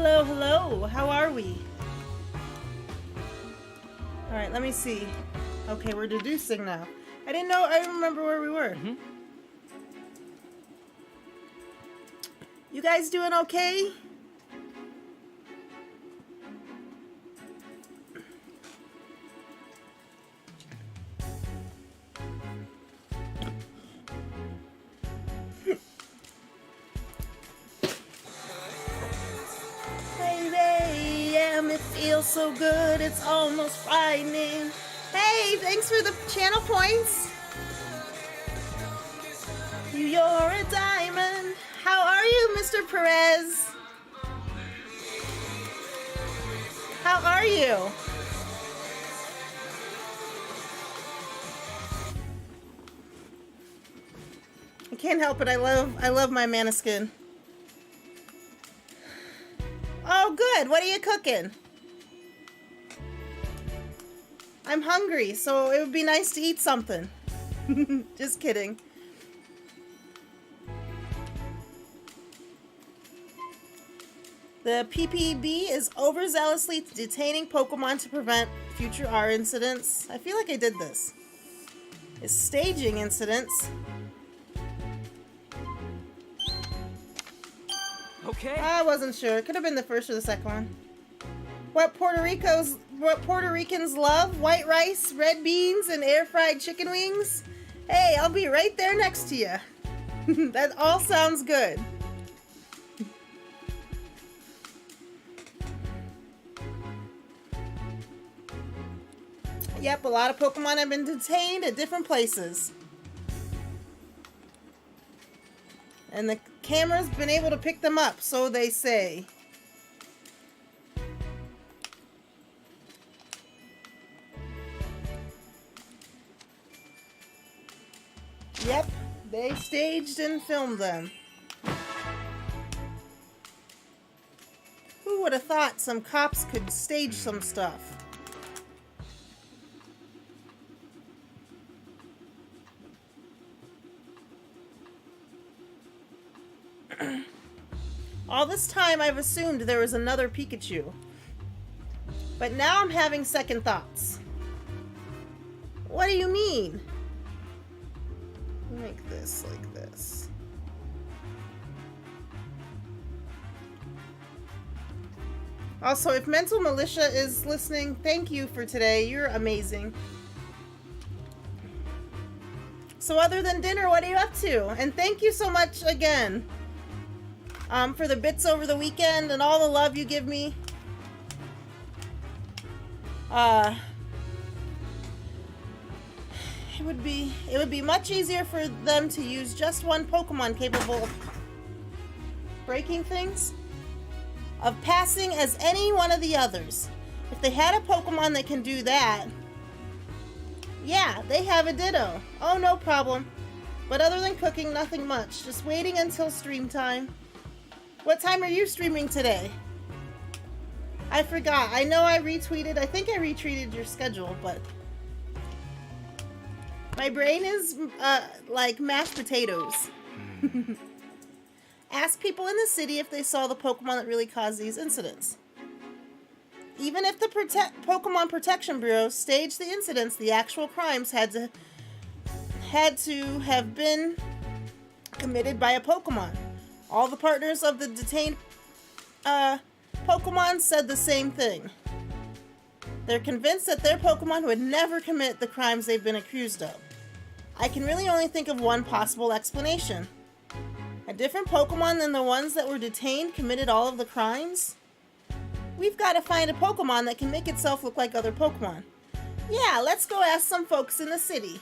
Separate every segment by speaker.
Speaker 1: Hello, hello. How are we? Alright, let me see. Okay, we're deducing now. I didn't know. I remember where we were. You guys doing okay? It feels so good, it's almost frightening. Hey, thanks for the channel points. You're a diamond. How are you, Mr. Perez? How are you? I can't help it. I love my Maniskin. Oh, good. What are you cooking? I'm hungry, so it would be nice to eat something. Just kidding. The PPB is overzealously detaining Pokemon to prevent future R incidents. I feel like I did this. Is staging incidents.
Speaker 2: Okay.
Speaker 1: I wasn't sure. It could have been the first or the second one. What Puerto Ricans love? White rice, red beans, and air-fried chicken wings? Hey, I'll be right there next to you. That all sounds good. Yep, a lot of Pokemon have been detained at different places. And the camera's been able to pick them up, so they say. Yep, they staged and filmed them. Who would have thought some cops could stage some stuff? All this time I've assumed there was another Pikachu. But now I'm having second thoughts. What do you mean? Make this like this. Also, if Mental Militia is listening, thank you for today. You're amazing. So other than dinner, what are you up to? And thank you so much again. For the bits over the weekend and all the love you give me. It would be much easier for them to use just one Pokemon capable of breaking things, of passing as any one of the others. If they had a Pokemon that can do that, yeah, they have a Ditto. Oh, no problem. But other than cooking, nothing much. Just waiting until stream time. What time are you streaming today? I forgot. I know I think I retweeted your schedule, but my brain is like mashed potatoes. Ask people in the city if they saw the Pokemon that really caused these incidents. Even if the Pokemon Protection Bureau staged the incidents, the actual crimes had to have been committed by a Pokemon. All the partners of the detained Pokemon said the same thing. They're convinced that their Pokemon would never commit the crimes they've been accused of. I can really only think of one possible explanation. A different Pokemon than the ones that were detained committed all of the crimes? We've got to find a Pokemon that can make itself look like other Pokemon. Yeah, let's go ask some folks in the city.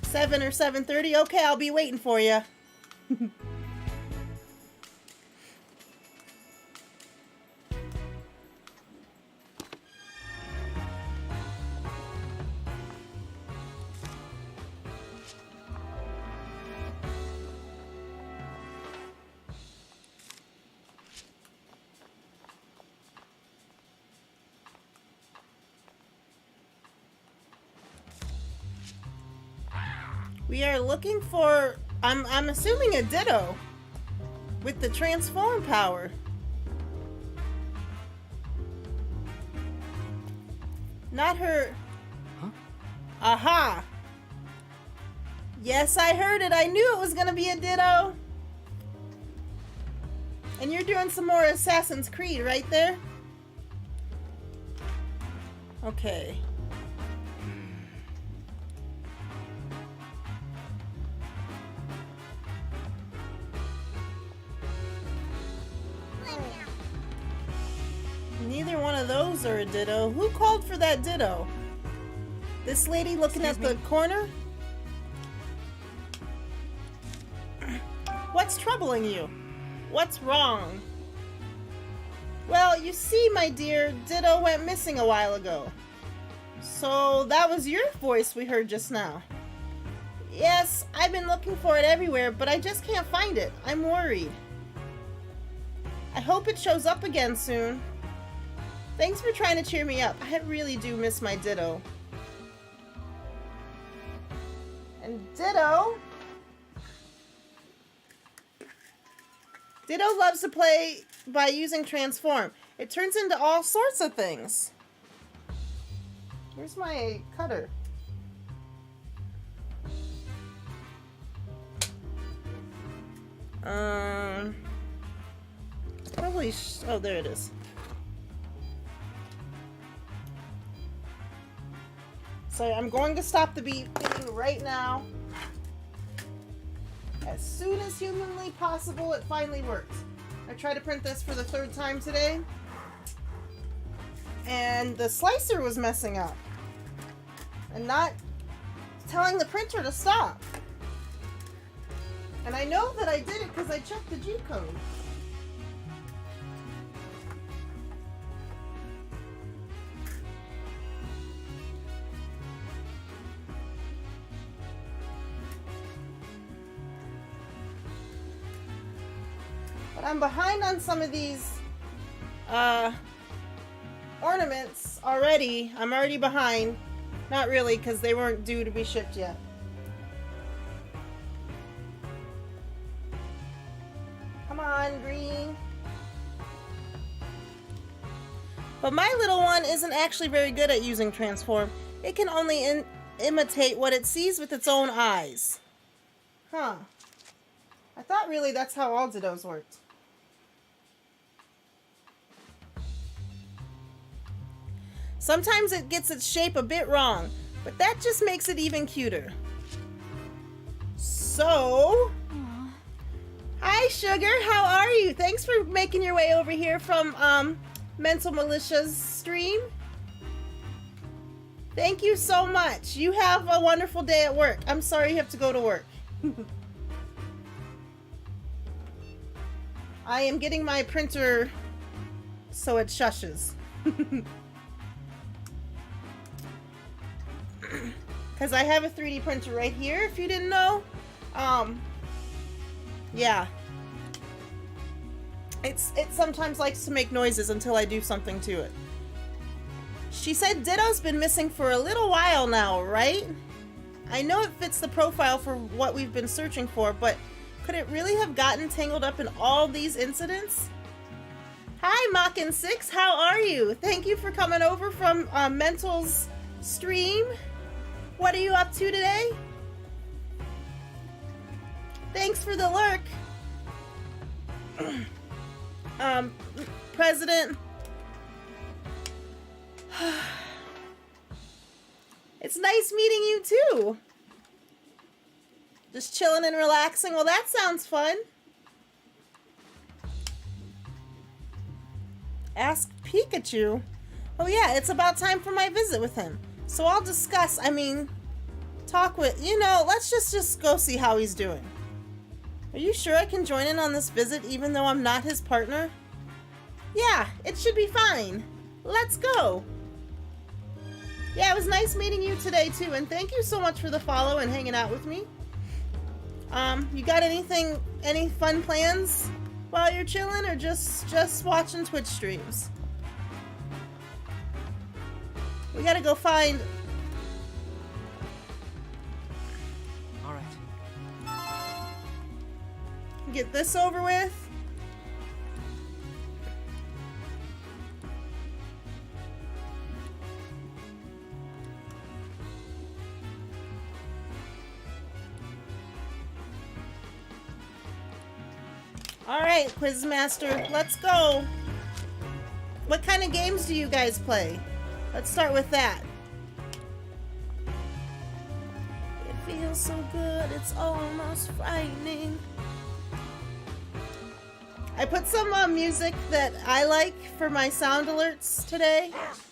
Speaker 1: 7 or 7:30? Okay, I'll be waiting for you. We are looking for, I'm assuming a Ditto with the transform power. Not her.
Speaker 2: Huh?
Speaker 1: Aha! Yes, I heard it. I knew it was gonna be a Ditto. And you're doing some more Assassin's Creed right there? Okay. Neither one of those are a Ditto. Who called for that Ditto? This lady looking at the corner? What's troubling you? What's wrong? Well, you see, my dear, Ditto went missing a while ago. So that was your voice we heard just now. Yes, I've been looking for it everywhere, but I just can't find it. I'm worried. I hope it shows up again soon. Thanks for trying to cheer me up. I really do miss my Ditto. And Ditto loves to play by using transform. It turns into all sorts of things. Where's my cutter? Probably. Oh, there it is. So I'm going to stop the beeping right now. As soon as humanly possible, it finally works. I tried to print this for the 3rd time today, and the slicer was messing up and not telling the printer to stop. And I know that I did it because I checked the G-code. But I'm behind on some of these ornaments already. I'm already behind. Not really, because they weren't due to be shipped yet. Come on, green. But my little one isn't actually very good at using transform. It can only imitate what it sees with its own eyes. Huh. I thought really that's how all Dittos worked. Sometimes it gets its shape a bit wrong, but that just makes it even cuter. So, hi Sugar, how are you? Thanks for making your way over here from Mental Militia's stream. Thank you so much. You have a wonderful day at work. I'm sorry you have to go to work. I am getting my printer so it shushes. Because I have a 3D printer right here, if you didn't know. Yeah. It sometimes likes to make noises until I do something to it. She said Ditto's been missing for a little while now, right? I know it fits the profile for what we've been searching for, but could it really have gotten tangled up in all these incidents? Hi, Mockin6, how are you? Thank you for coming over from Mental's stream. What are you up to today? Thanks for the lurk. President. It's nice meeting you too. Just chilling and relaxing. Well, that sounds fun. Ask Pikachu. Oh yeah, it's about time for my visit with him. So I'll discuss, talk with, let's just go see how he's doing. Are you sure I can join in on this visit even though I'm not his partner? Yeah, it should be fine. Let's go. Yeah, it was nice meeting you today too, and thank you so much for the follow and hanging out with me. You got any fun plans while you're chilling, or just watching Twitch streams? We gotta go find...
Speaker 2: Alright.
Speaker 1: Get this over with. Alright, Quizmaster, let's go. What kind of games do you guys play? Let's start with that. It feels so good, it's almost frightening. I put some music that I like for my sound alerts today,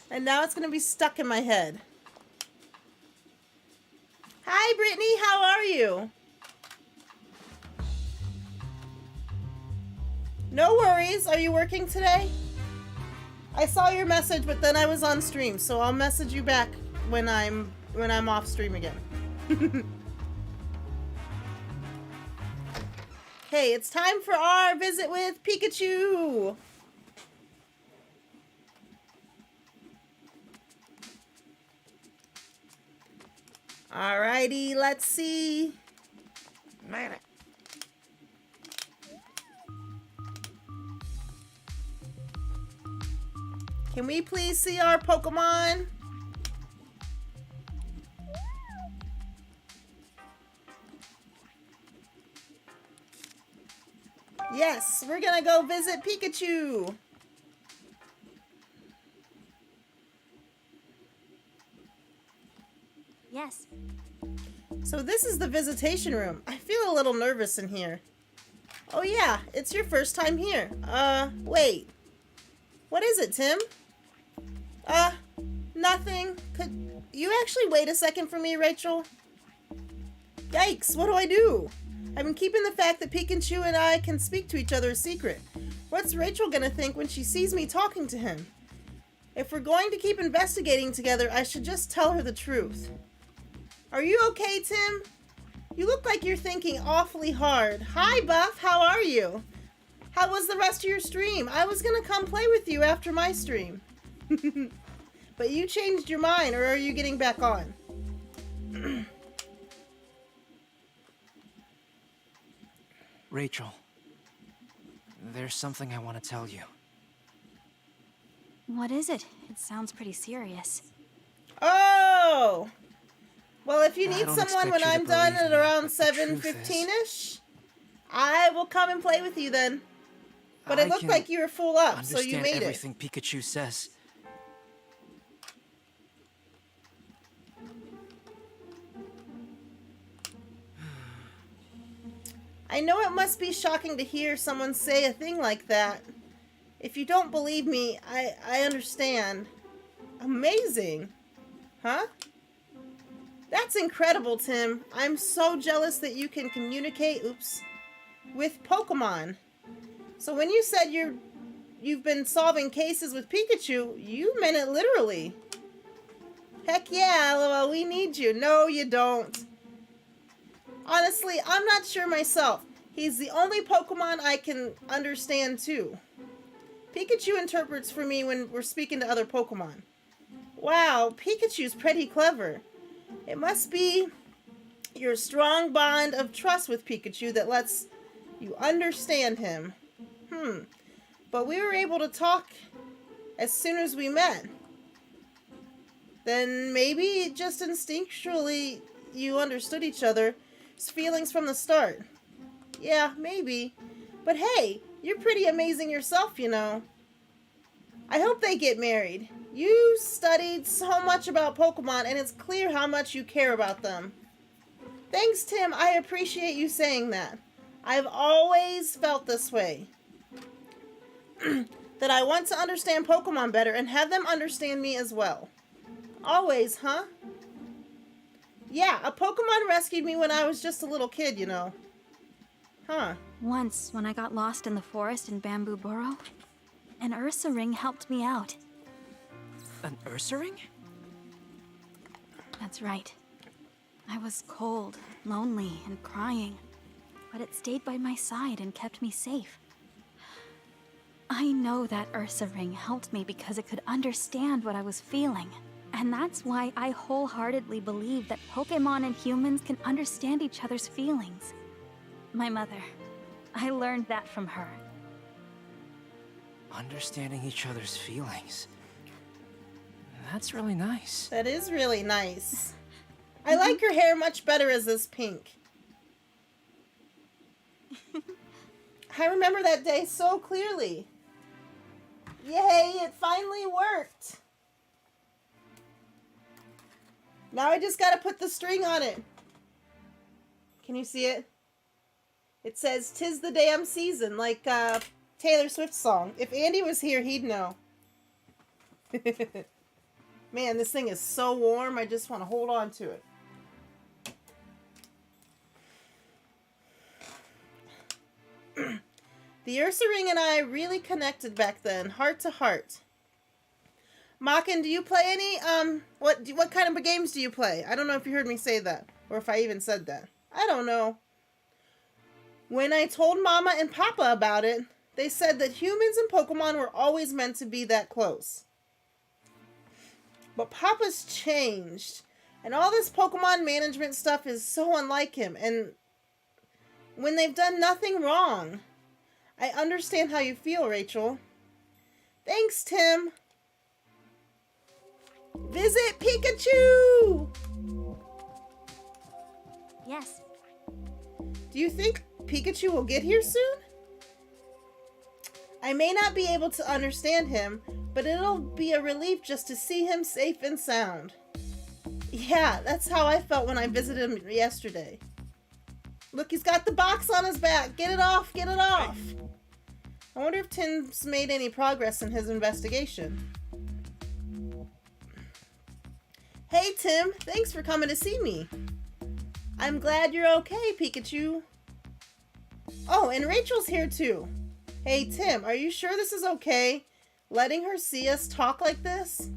Speaker 1: and now it's going to be stuck in my head. Hi, Brittany, how are you? No worries. Are you working today? I saw your message, but then I was on stream, so I'll message you back when I'm off stream again. Okay, it's time for our visit with Pikachu. Alrighty, let's see. Can we please see our Pokemon? Yes, we're gonna go visit Pikachu.
Speaker 3: Yes.
Speaker 1: So this is the visitation room. I feel a little nervous in here. Oh yeah, it's your first time here. Wait. What is it, Tim? Nothing. Could you actually wait a second for me, Rachel? Yikes, what do I do? I've been keeping the fact that Pikachu and I can speak to each other a secret. What's Rachel gonna think when she sees me talking to him? If we're going to keep investigating together, I should just tell her the truth. Are you okay, Tim? You look like you're thinking awfully hard. Hi, Buff, how are you? How was the rest of your stream? I was gonna come play with you after my stream. But you changed your mind, or are you getting back on?
Speaker 2: Rachel, there's something I want to tell you.
Speaker 3: What is it? It sounds pretty serious.
Speaker 1: Oh! Well, if you need
Speaker 2: I don't
Speaker 1: someone when
Speaker 2: expect you
Speaker 1: I'm
Speaker 2: to
Speaker 1: done
Speaker 2: believe
Speaker 1: at
Speaker 2: me,
Speaker 1: around
Speaker 2: but the truth is-
Speaker 1: 7:15ish, I will come and play with you then. But it
Speaker 2: I
Speaker 1: looked
Speaker 2: can
Speaker 1: like you were full up, so you
Speaker 2: understand
Speaker 1: made it.
Speaker 2: everything Pikachu says.
Speaker 1: I know it must be shocking to hear someone say a thing like that. If you don't believe me, I understand. Amazing. Huh? That's incredible, Tim. I'm so jealous that you can communicate, with Pokemon. So when you said you've been solving cases with Pikachu, you meant it literally. Heck yeah, LOL, we need you. No, you don't. Honestly, I'm not sure myself. He's the only Pokemon I can understand too. Pikachu interprets for me when we're speaking to other Pokemon. Wow, Pikachu's pretty clever. It must be your strong bond of trust with Pikachu that lets you understand him. But we were able to talk as soon as we met. Then maybe just instinctually you understood each other's feelings from the start. Yeah, maybe. But hey, you're pretty amazing yourself, you know. I hope they get married. You studied so much about Pokemon, and it's clear how much you care about them. Thanks, Tim. I appreciate you saying that. I've always felt this way. That I want to understand Pokemon better and have them understand me as well. Always, huh? Yeah, a Pokemon rescued me when I was just a little kid, you know. Huh.
Speaker 3: Once, when I got lost in the forest in Bamboo Burrow, an Ursa ring helped me out.
Speaker 2: An Ursa ring?
Speaker 3: That's right. I was cold, lonely, and crying, but it stayed by my side and kept me safe. I know that Ursa ring helped me because it could understand what I was feeling. And that's why I wholeheartedly believe that Pokemon and humans can understand each other's feelings. My mother. I learned that from her.
Speaker 2: Understanding each other's feelings. That's really nice.
Speaker 1: That is really nice. I like your hair much better as this pink. I remember that day so clearly. Yay, it finally worked. Now I just gotta put the string on it. Can you see it? It says, "'Tis the damn season," like Taylor Swift's song. If Andy was here, he'd know. Man, this thing is so warm, I just want to hold on to it. The Ursa Ring and I really connected back then, heart to heart. Makin, do you play any, what kind of games do you play? I don't know if you heard me say that, or if I even said that. I don't know. When I told Mama and Papa about it, they said that humans and Pokemon were always meant to be that close. But Papa's changed, and all this Pokemon management stuff is so unlike him, and when they've done nothing wrong. I understand how you feel, Rachel. Thanks, Tim. Visit Pikachu!
Speaker 3: Yes.
Speaker 1: Do you think Pikachu will get here soon? I may not be able to understand him, but it'll be a relief just to see him safe and sound. Yeah, that's how I felt when I visited him yesterday. Look, he's got the box on his back. Get it off, get it off. I wonder if Tim's made any progress in his investigation. Hey, Tim. Thanks for coming to see me. I'm glad you're okay, Pikachu. Oh, and Rachel's here too. Hey, Tim, are you sure this is okay? Letting her see us talk like this?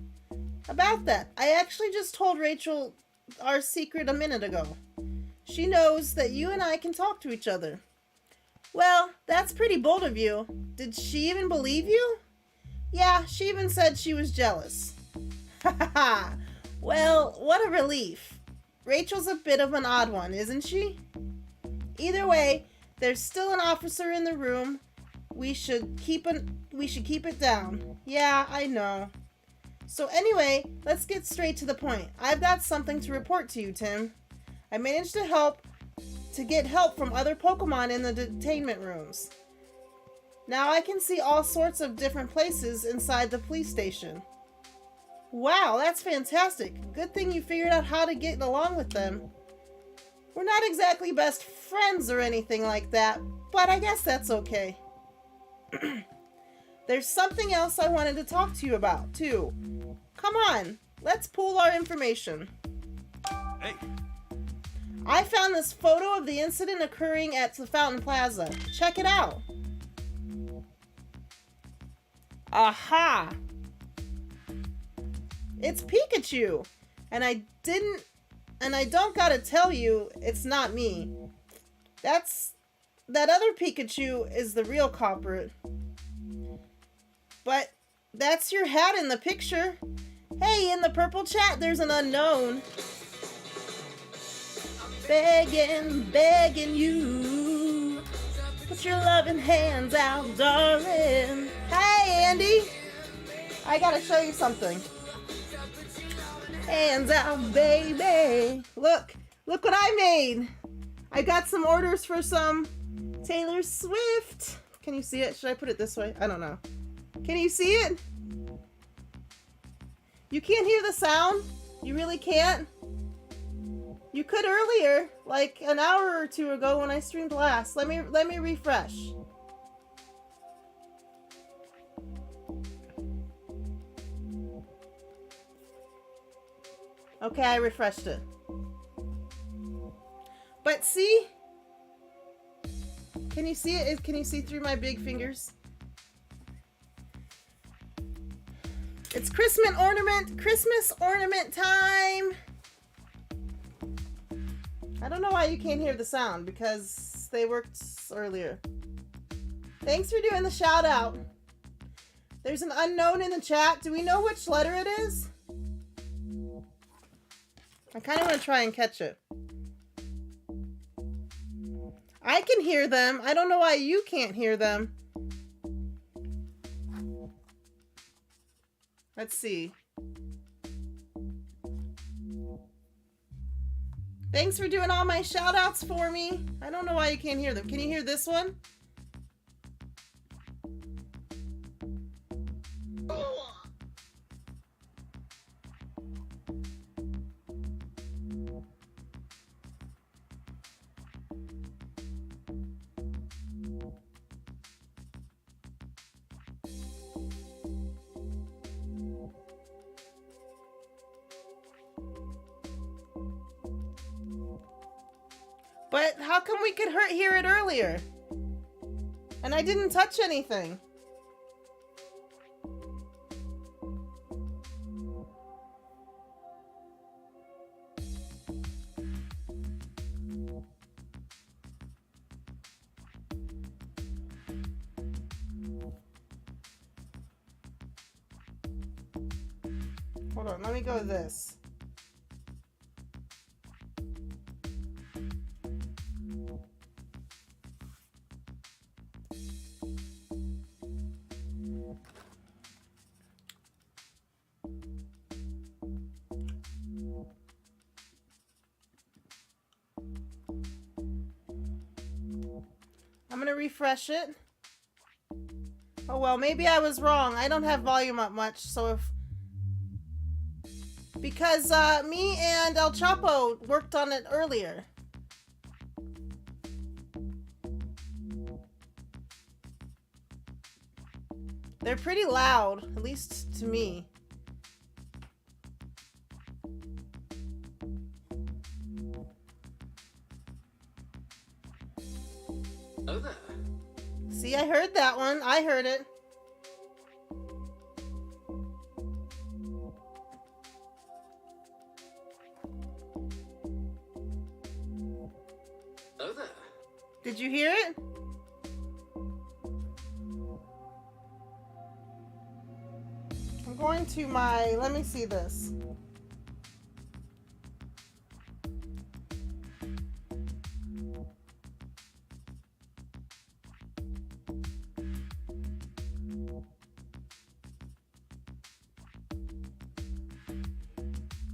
Speaker 1: About that, I actually just told Rachel our secret a minute ago. She knows that you and I can talk to each other. Well, that's pretty bold of you. Did she even believe you? Yeah, she even said she was jealous. Ha ha ha. Well, what a relief. Rachel's a bit of an odd one, isn't she? Either way, there's still an officer in the room. We should keep it down. Yeah, I know. So anyway, let's get straight to the point. I've got something to report to you, Tim. I managed to get help from other Pokemon in the detainment rooms. Now I can see all sorts of different places inside the police station. Wow, that's fantastic. Good thing you figured out how to get along with them. We're not exactly best friends or anything like that, but I guess that's okay. There's something else I wanted to talk to you about, too. Come on, let's pool our information.
Speaker 4: Hey.
Speaker 1: I found this photo of the incident occurring at the Fountain Plaza. Check it out. Aha! It's Pikachu! And I don't gotta tell you, it's not me. That other Pikachu is the real culprit. But that's your hat in the picture. Hey, in the purple chat, there's an unknown. Begging you. Put your loving hands out, darling. Hey, Andy. I gotta show you something. Hands out, baby. Look what I made. I got some orders for some Taylor Swift. Can you see it? Should I put it this way? I don't know. Can you see it? You can't hear the sound? You really can't? You could earlier, like an hour or two ago when I streamed last. Let me refresh. Okay, I refreshed it. But see? Can you see it? Can you see through my big fingers? It's Christmas ornament time! I don't know why you can't hear the sound, because they worked earlier. Thanks for doing the shout out. There's an unknown in the chat. Do we know which letter it is? I kind of want to try and catch it. I can hear them. I don't know why you can't hear them. Let's see. Thanks for doing all my shout outs for me. I don't know why you can't hear them. Can you hear this one? But how come we could hear it earlier? And I didn't touch anything. Hold on, let me go to this. I'm gonna refresh it. Oh well, maybe I was wrong. I don't have volume up much, so if... Because me and El Chapo worked on it earlier. They're pretty loud, at least to me.
Speaker 4: Oh there.
Speaker 1: See, I heard that one. I heard it.
Speaker 4: Oh there.
Speaker 1: Did you hear it? I'm going to my... Let me see this.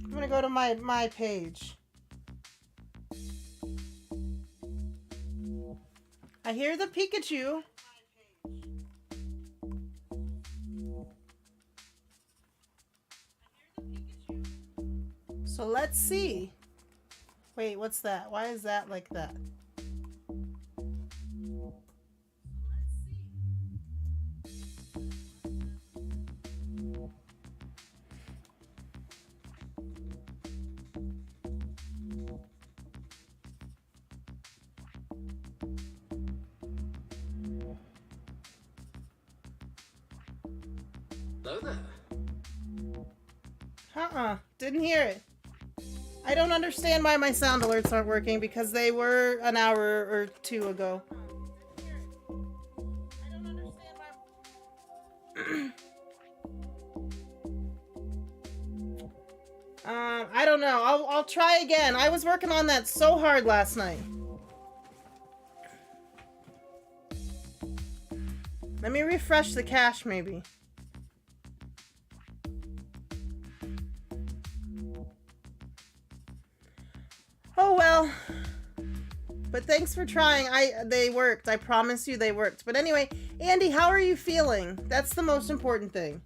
Speaker 1: I'm gonna go to my page. I hear the Pikachu. So let's see. Wait, what's that? Why is that like that?
Speaker 4: Oh there.
Speaker 1: Didn't hear it. I don't understand why my sound alerts aren't working because they were an hour or two ago. I don't understand why. I don't know. I'll try again. I was working on that so hard last night. Let me refresh the cache, maybe. Oh well. But thanks for trying. They worked. I promise you they worked. But anyway, Andy, how are you feeling? That's the most important thing.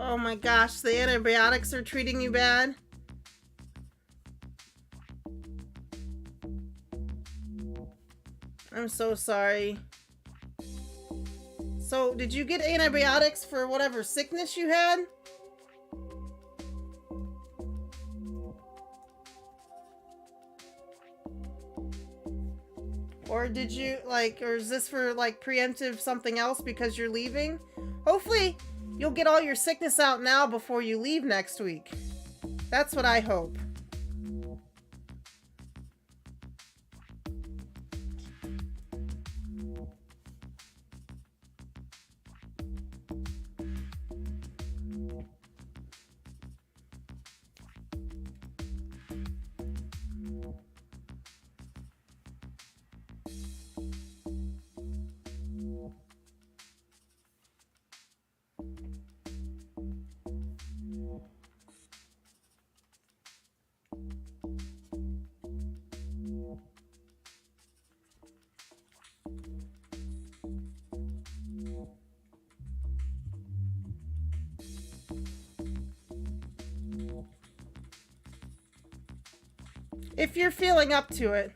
Speaker 1: Oh my gosh, the antibiotics are treating you bad? I'm so sorry. So, did you get antibiotics for whatever sickness you had? Or did you, like, or is this for, like, preemptive something else because you're leaving? Hopefully, you'll get all your sickness out now before you leave next week. That's what I hope. If you're feeling up to it.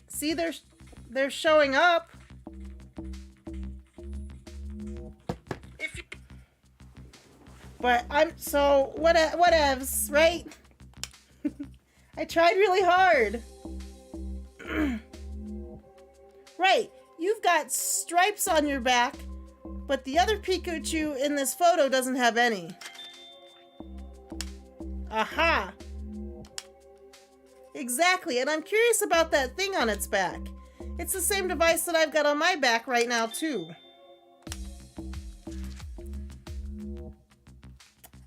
Speaker 1: See, they're showing up. But so whatevs, right? I tried really hard. Right, you've got stripes on your back, but the other Pikachu in this photo doesn't have any. Aha! Exactly, and I'm curious about that thing on its back. It's the same device that I've got on my back right now, too.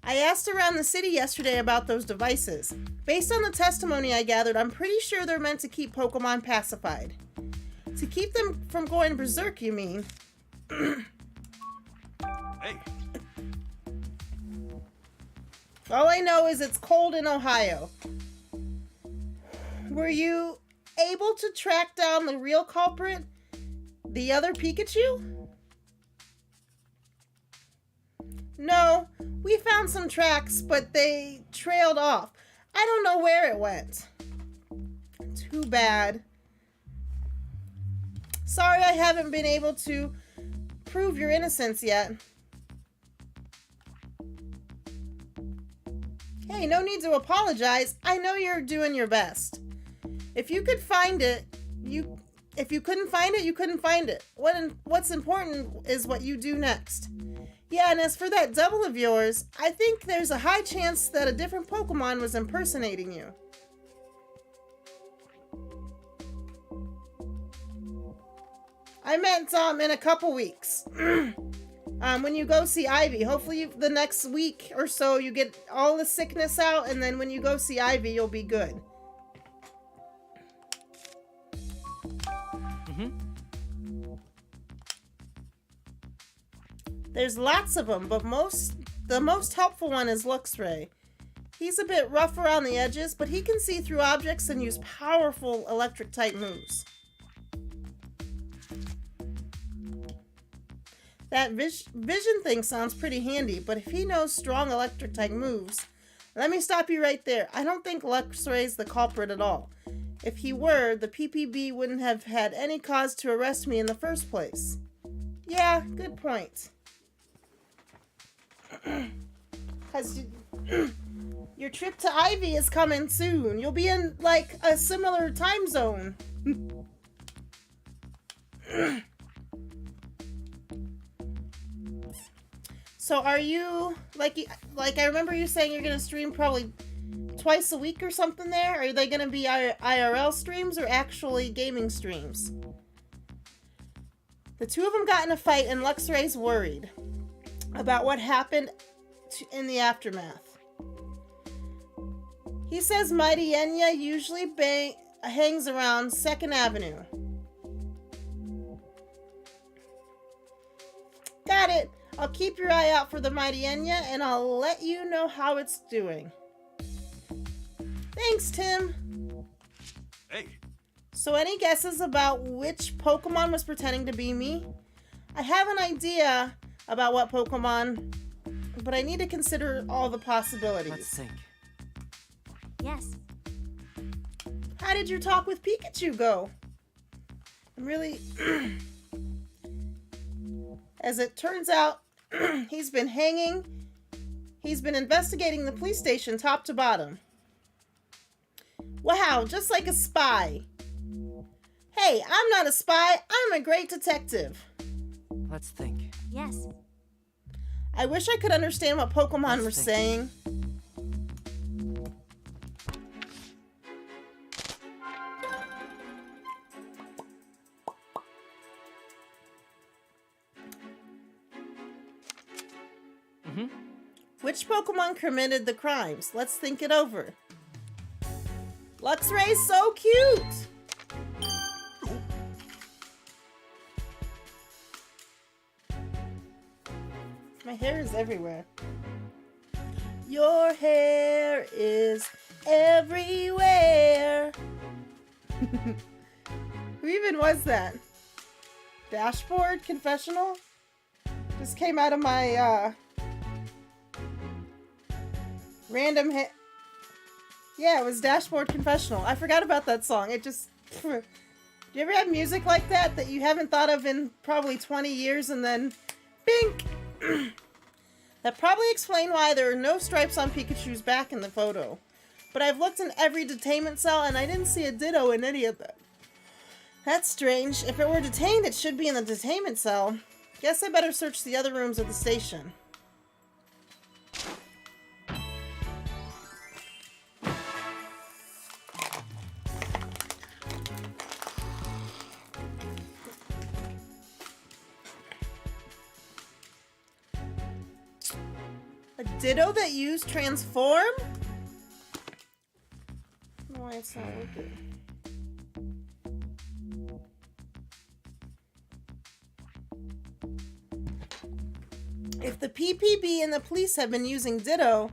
Speaker 1: I asked around the city yesterday about those devices. Based on the testimony I gathered, I'm pretty sure they're meant to keep Pokemon pacified. To keep them from going berserk, you mean?
Speaker 4: Hey.
Speaker 1: All I know is it's cold in Ohio. Were you able to track down the real culprit? The other Pikachu? No, we found some tracks, but they trailed off. I don't know where it went. Too bad. Sorry I haven't been able to prove your innocence yet. Hey, no need to apologize. I know you're doing your best. If you could find it, if you couldn't find it, you couldn't find it. What's important is what you do next. Yeah, and as for that double of yours, I think there's a high chance that a different Pokemon was impersonating you. I meant in a couple weeks. When you go see Ivy. Hopefully the next week or so you get all the sickness out, and then when you go see Ivy, you'll be good. There's lots of them, but the most helpful one is Luxray. He's a bit rough around the edges, but he can see through objects and use powerful electric-type moves. That vision thing sounds pretty handy, but if he knows strong electric-type moves... Let me stop you right there. I don't think Luxray's the culprit at all. If he were, the PPB wouldn't have had any cause to arrest me in the first place. Yeah, good point. Because your trip to Ivy is coming soon. You'll be in, like, a similar time zone. So are you, like I remember you saying you're going to stream probably twice a week or something there? Are they going to be IRL streams or actually gaming streams? The two of them got in a fight and Luxray's worried about what happened in the aftermath. He says Mighty Enya usually hangs around 2nd Avenue. Got it. I'll keep your eye out for the Mighty Enya, and I'll let you know how it's doing. Thanks, Tim.
Speaker 4: Hey.
Speaker 1: So any guesses about which Pokemon was pretending to be me? I have an idea about what Pokemon, but I need to consider all the possibilities.
Speaker 2: Let's think.
Speaker 3: Yes.
Speaker 1: How did your talk with Pikachu go? I'm really... As it turns out, he's been investigating the police station top to bottom. Wow, just like a spy. Hey, I'm not a spy, I'm a great detective.
Speaker 2: Let's think.
Speaker 3: Yes.
Speaker 1: I wish I could understand what Pokemon were saying. Which Pokemon committed the crimes? Let's think it over. Luxray's so cute! My hair is everywhere. Your hair is everywhere. Who even was that? Dashboard confessional? Just came out of my random Yeah, it was Dashboard Confessional. I forgot about that song. It just... Do you ever have music like that that you haven't thought of in probably 20 years and then... Bink! That probably explained why there are no stripes on Pikachu's back in the photo. But I've looked in every detainment cell and I didn't see a ditto in any of them. That's strange. If it were detained, it should be in the detainment cell. Guess I better search the other rooms of the station. A ditto that used transform? I don't know why it's not working. If the PPB and the police have been using ditto,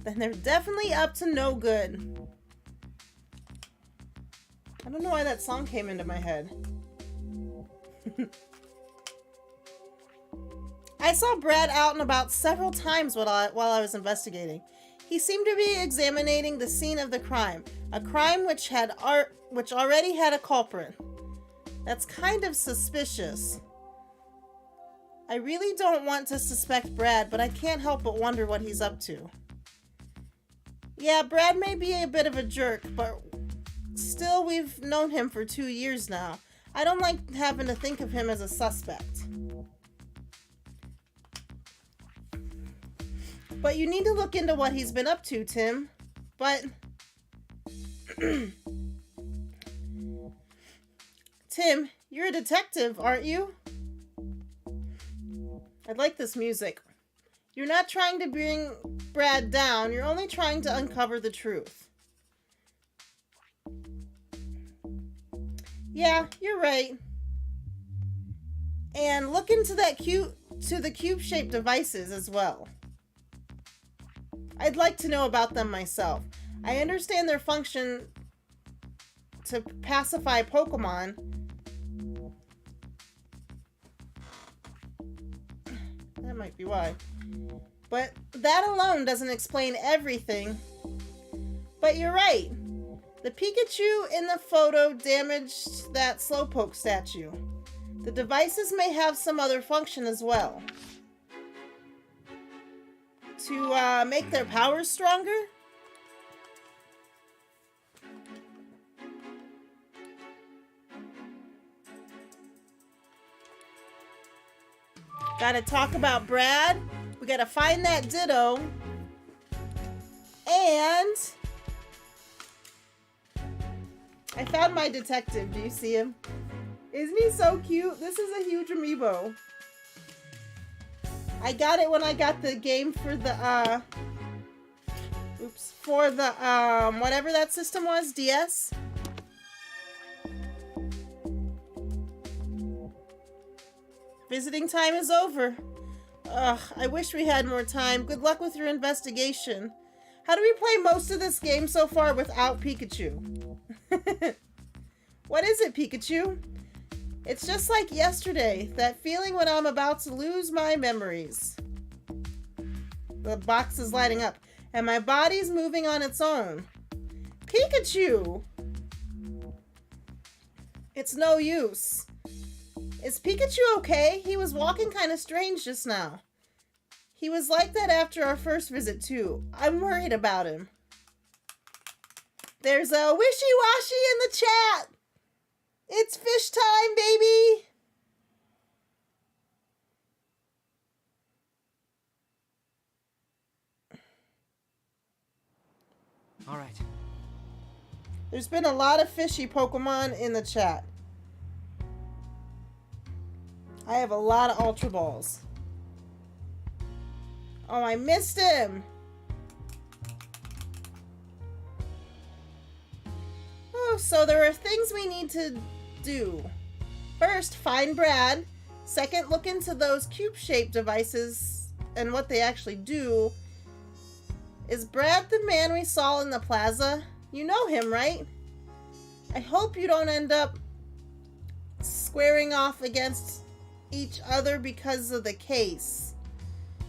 Speaker 1: then they're definitely up to no good. I don't know why that song came into my head. I saw Brad out and about several times while I was investigating. He seemed to be examining the scene of the crime, a crime which already had a culprit. That's kind of suspicious. I really don't want to suspect Brad, but I can't help but wonder what he's up to. Yeah, Brad may be a bit of a jerk, but still we've known him for 2 years now. I don't like having to think of him as a suspect. But you need to look into what he's been up to, Tim. But... Tim, you're a detective, aren't you? I like this music. You're not trying to bring Brad down, you're only trying to uncover the truth. Yeah, you're right. And look into the cube-shaped devices as well. I'd like to know about them myself. I understand their function to pacify Pokemon. That might be why. But that alone doesn't explain everything. But you're right. The Pikachu in the photo damaged that Slowpoke statue. The devices may have some other function as well. To make their powers stronger? Gotta talk about Brad. We gotta find that Ditto. And I found my detective. Do you see him? Isn't he so cute? This is a huge amiibo. I got it when I got the game for the, for the, whatever that system was, DS. Visiting time is over. Ugh, I wish we had more time. Good luck with your investigation. How do we play most of this game so far without Pikachu? What is it, Pikachu? It's just like yesterday, that feeling when I'm about to lose my memories. The box is lighting up, and my body's moving on its own. Pikachu! It's no use. Is Pikachu okay? He was walking kind of strange just now. He was like that after our first visit, too. I'm worried about him. There's a wishy-washy in the chat! It's fish time, baby!
Speaker 2: All right.
Speaker 1: There's been a lot of fishy Pokemon in the chat. I have a lot of Ultra Balls. Oh, I missed him! Oh, so there are things we need to do. First, find Brad. Second, look into those cube-shaped devices and what they actually do. Is Brad the man we saw in the plaza? You know him, right? I hope you don't end up squaring off against each other because of the case.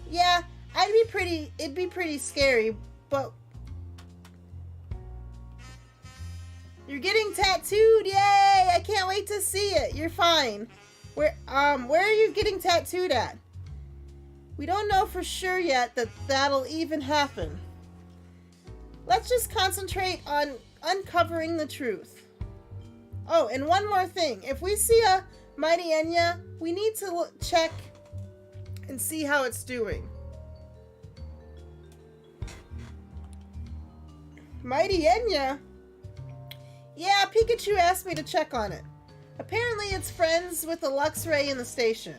Speaker 1: Yeah, it'd be pretty scary, but You're getting tattooed! Yay! I can't wait to see it. You're fine. Where are you getting tattooed at? We don't know for sure yet that that'll even happen. Let's just concentrate on uncovering the truth. Oh, and one more thing. If we see a Mighty Enya, we need to check and see how it's doing. Mighty Enya? Yeah, Pikachu asked me to check on it. Apparently it's friends with the Luxray in the station.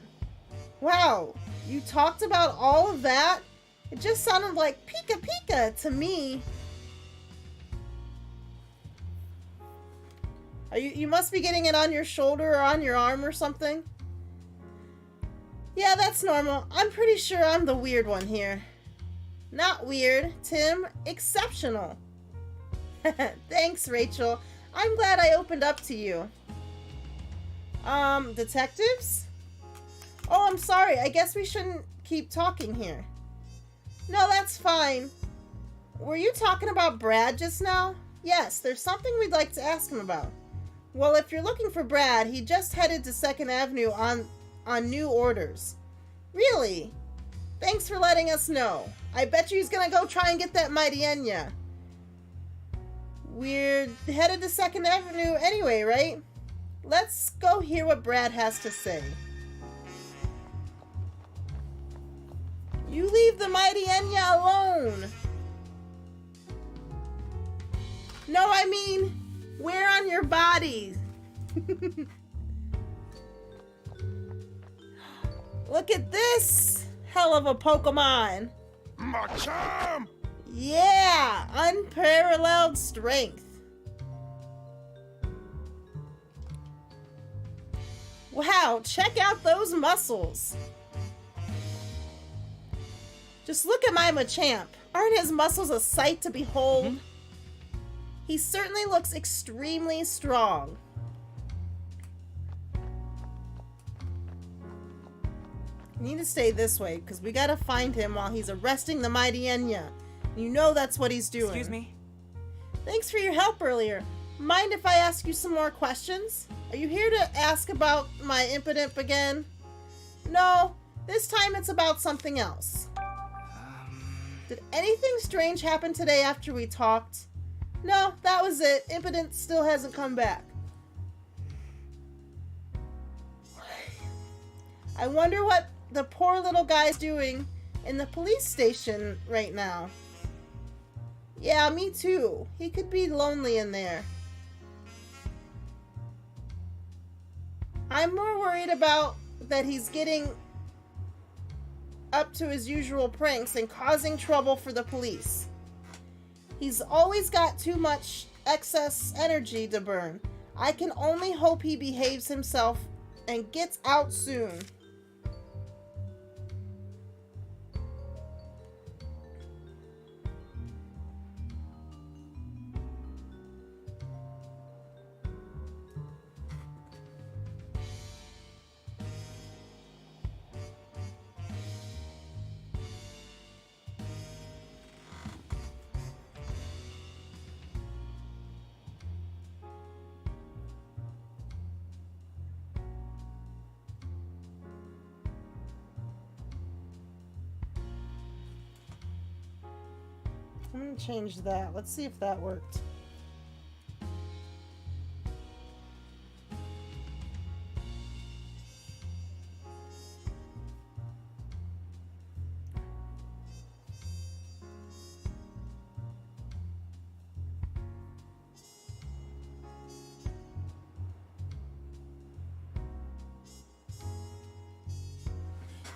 Speaker 1: Wow, you talked about all of that? It just sounded like Pika Pika to me. You must be getting it on your shoulder or on your arm or something? Yeah, that's normal. I'm pretty sure I'm the weird one here. Not weird, Tim. Exceptional. Thanks, Rachel. I'm glad I opened up to you. Detectives? Oh, I'm sorry. I guess we shouldn't keep talking here. No, that's fine. Were you talking about Brad just now? Yes, there's something we'd like to ask him about. Well, if you're looking for Brad, he just headed to 2nd Avenue on new orders. Really? Thanks for letting us know. I bet you he's gonna go try and get that Mighty Enya. We're headed to 2nd Avenue anyway, right? Let's go hear what Brad has to say. You leave the Mighty Enya alone. No, I mean, where on your body? Look at this hell of a Pokemon.
Speaker 4: Machamp!
Speaker 1: Yeah, unparalleled strength. Wow, check out those muscles. Just look at my Machamp. Aren't his muscles a sight to behold? He certainly looks extremely strong. We need to stay this way, because we gotta find him while he's arresting the Mighty Enya. You know that's what he's doing.
Speaker 2: Excuse me?
Speaker 1: Thanks for your help earlier. Mind if I ask you some more questions? Are you here to ask about my Impidimp again? No, this time it's about something else. Did anything strange happen today after we talked? No, that was it. Impidimp still hasn't come back. I wonder what the poor little guy's doing in the police station right now. Yeah, me too. He could be lonely in there. I'm more worried about that he's getting up to his usual pranks and causing trouble for the police. He's always got too much excess energy to burn. I can only hope he behaves himself and gets out soon. I'm gonna change that. Let's see if that worked.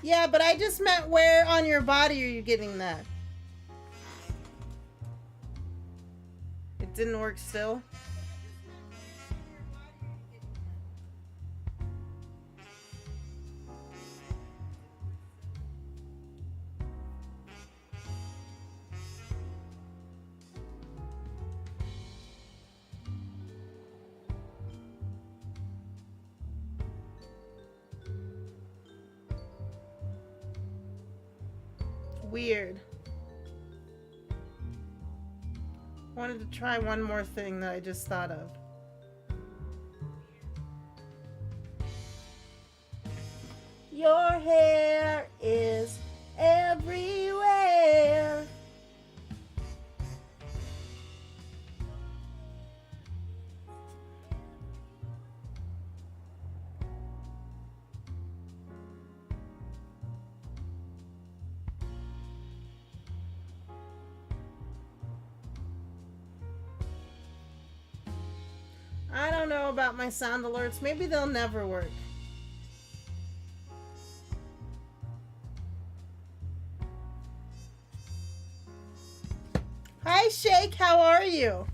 Speaker 1: Yeah, but I just meant where on your body are you getting that? It didn't work still? Weird. wanted to try one more thing that I just thought of. Your hair is everywhere. I don't know about my sound alerts. Maybe they'll never work. Hi, Shake. How are you?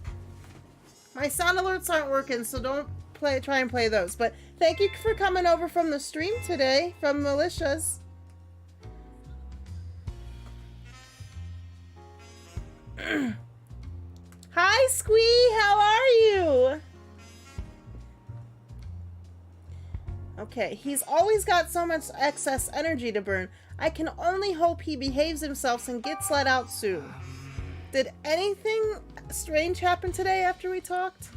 Speaker 1: My sound alerts aren't working, so don't try and play those. But thank you for coming over from the stream today, from Militias. Hi, Squee. How are you? Okay, he's always got so much excess energy to burn. I can only hope he behaves himself and gets let out soon. Did anything strange happen today after we talked?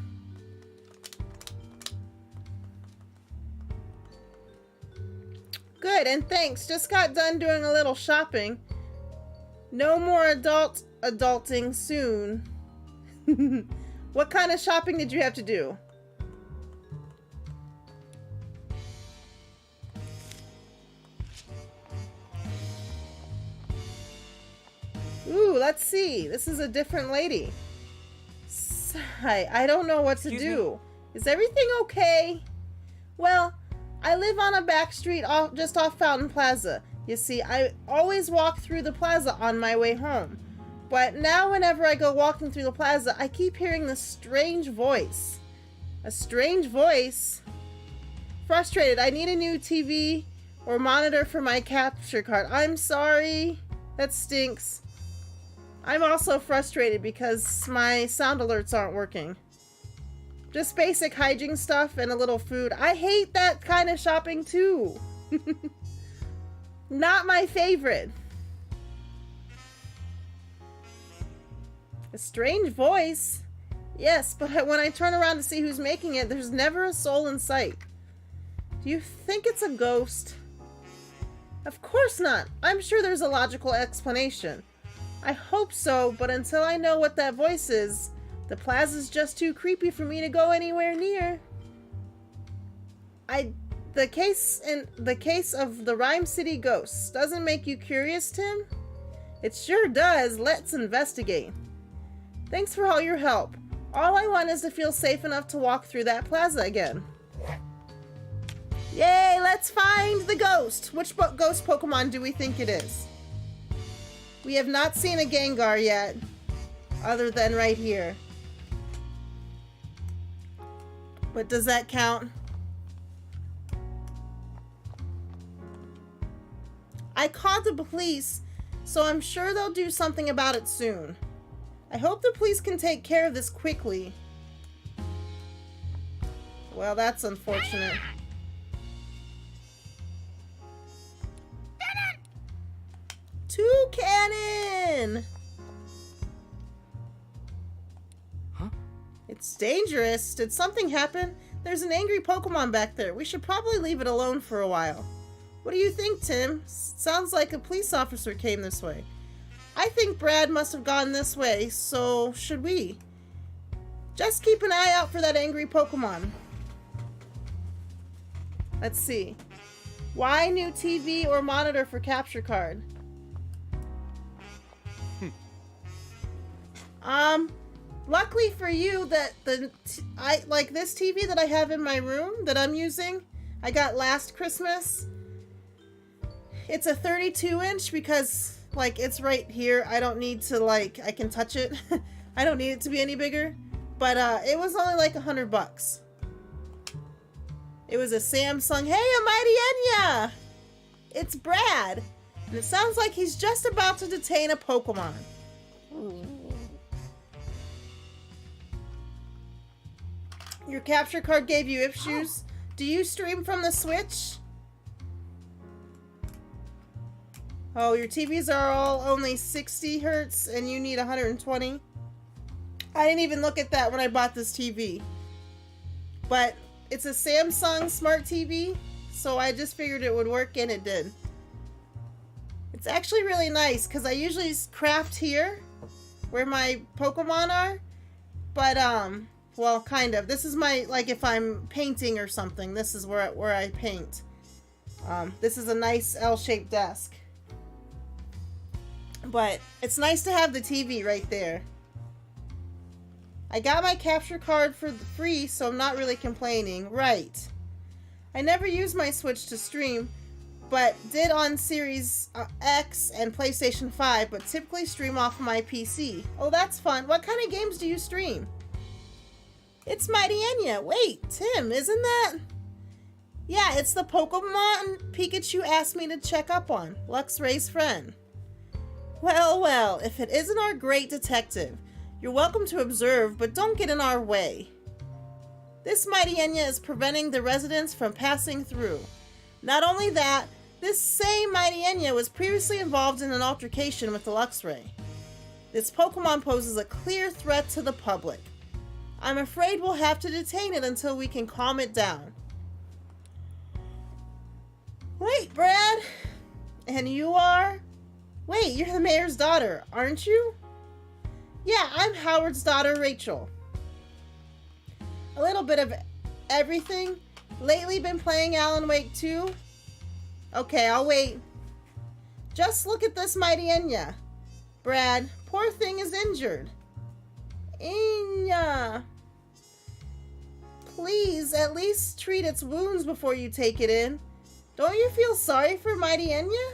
Speaker 1: Good, and thanks. Just got done doing a little shopping. No more adulting soon. What kind of shopping did you have to do? Ooh, let's see. This is a different lady. Sigh, I don't know what to do. Is everything okay? Well, I live on a back street just off Fountain Plaza. You see, I always walk through the plaza on my way home. But now whenever I go walking through the plaza, I keep hearing this strange voice. A strange voice? Frustrated. I need a new TV or monitor for my capture card. I'm sorry. That stinks. I'm also frustrated because my sound alerts aren't working. Just basic hygiene stuff and a little food. I hate that kind of shopping too. Not my favorite. A strange voice. Yes, but when I turn around to see who's making it, there's never a soul in sight. Do you think it's a ghost? Of course not. I'm sure there's a logical explanation. I hope so, but until I know what that voice is, the plaza's just too creepy for me to go anywhere near. The case of the Rhyme City ghosts doesn't make you curious, Tim? It sure does. Let's investigate. Thanks for all your help. All I want is to feel safe enough to walk through that plaza again. Yay, let's find the ghost. Which ghost Pokemon do we think it is? We have not seen a Gengar yet, other than right here. But does that count? I called the police, so I'm sure they'll do something about it soon. I hope the police can take care of this quickly. Well, that's unfortunate. Toucannon!
Speaker 2: Huh?
Speaker 1: It's dangerous. Did something happen? There's an angry Pokemon back there. We should probably leave it alone for a while. What do you think, Tim? Sounds like a police officer came this way. I think Brad must have gone this way, so should we? Just keep an eye out for that angry Pokemon. Let's see. Why new TV or monitor for capture card? Luckily for you that like this TV that I have in my room that I'm using, I got last Christmas. It's a 32-inch because like it's right here. I don't need to I can touch it. I don't need it to be any bigger. But it was only like $100. It was a Samsung. Hey, Mighty Enya! It's Brad. And it sounds like he's just about to detain a Pokemon. Your capture card gave you issues. Do you stream from the Switch? Oh, your TVs are all only 60 hertz and you need 120? I didn't even look at that when I bought this TV. But it's a Samsung Smart TV, so I just figured it would work, and it did. It's actually really nice, because I usually craft here, where my Pokemon are. But, well, kind of. This is my, like, if I'm painting or something, this is where I paint. This is a nice L-shaped desk. But it's nice to have the TV right there. I got my capture card for free, so I'm not really complaining. Right. I never used my Switch to stream, but did on Series X and PlayStation 5, but typically stream off of my PC. Oh, that's fun. What kind of games do you stream? It's Mighty Enya. Wait, Tim, isn't that? Yeah, it's the Pokemon Pikachu asked me to check up on. Luxray's friend. Well, well, if it isn't our great detective. You're welcome to observe, but don't get in our way. This Mighty Enya is preventing the residents from passing through. Not only that, this same Mighty Enya was previously involved in an altercation with the Luxray. This Pokemon poses a clear threat to the public. I'm afraid we'll have to detain it until we can calm it down. Wait, Brad! And you are? Wait, you're the mayor's daughter, aren't you? Yeah, I'm Howard's daughter, Rachel. A little bit of everything. Lately been playing Alan Wake 2. Okay, I'll wait. Just look at this Mighty Enya. Brad, poor thing is injured. Enya. Please, at least treat its wounds before you take it in. Don't you feel sorry for Mighty Enya?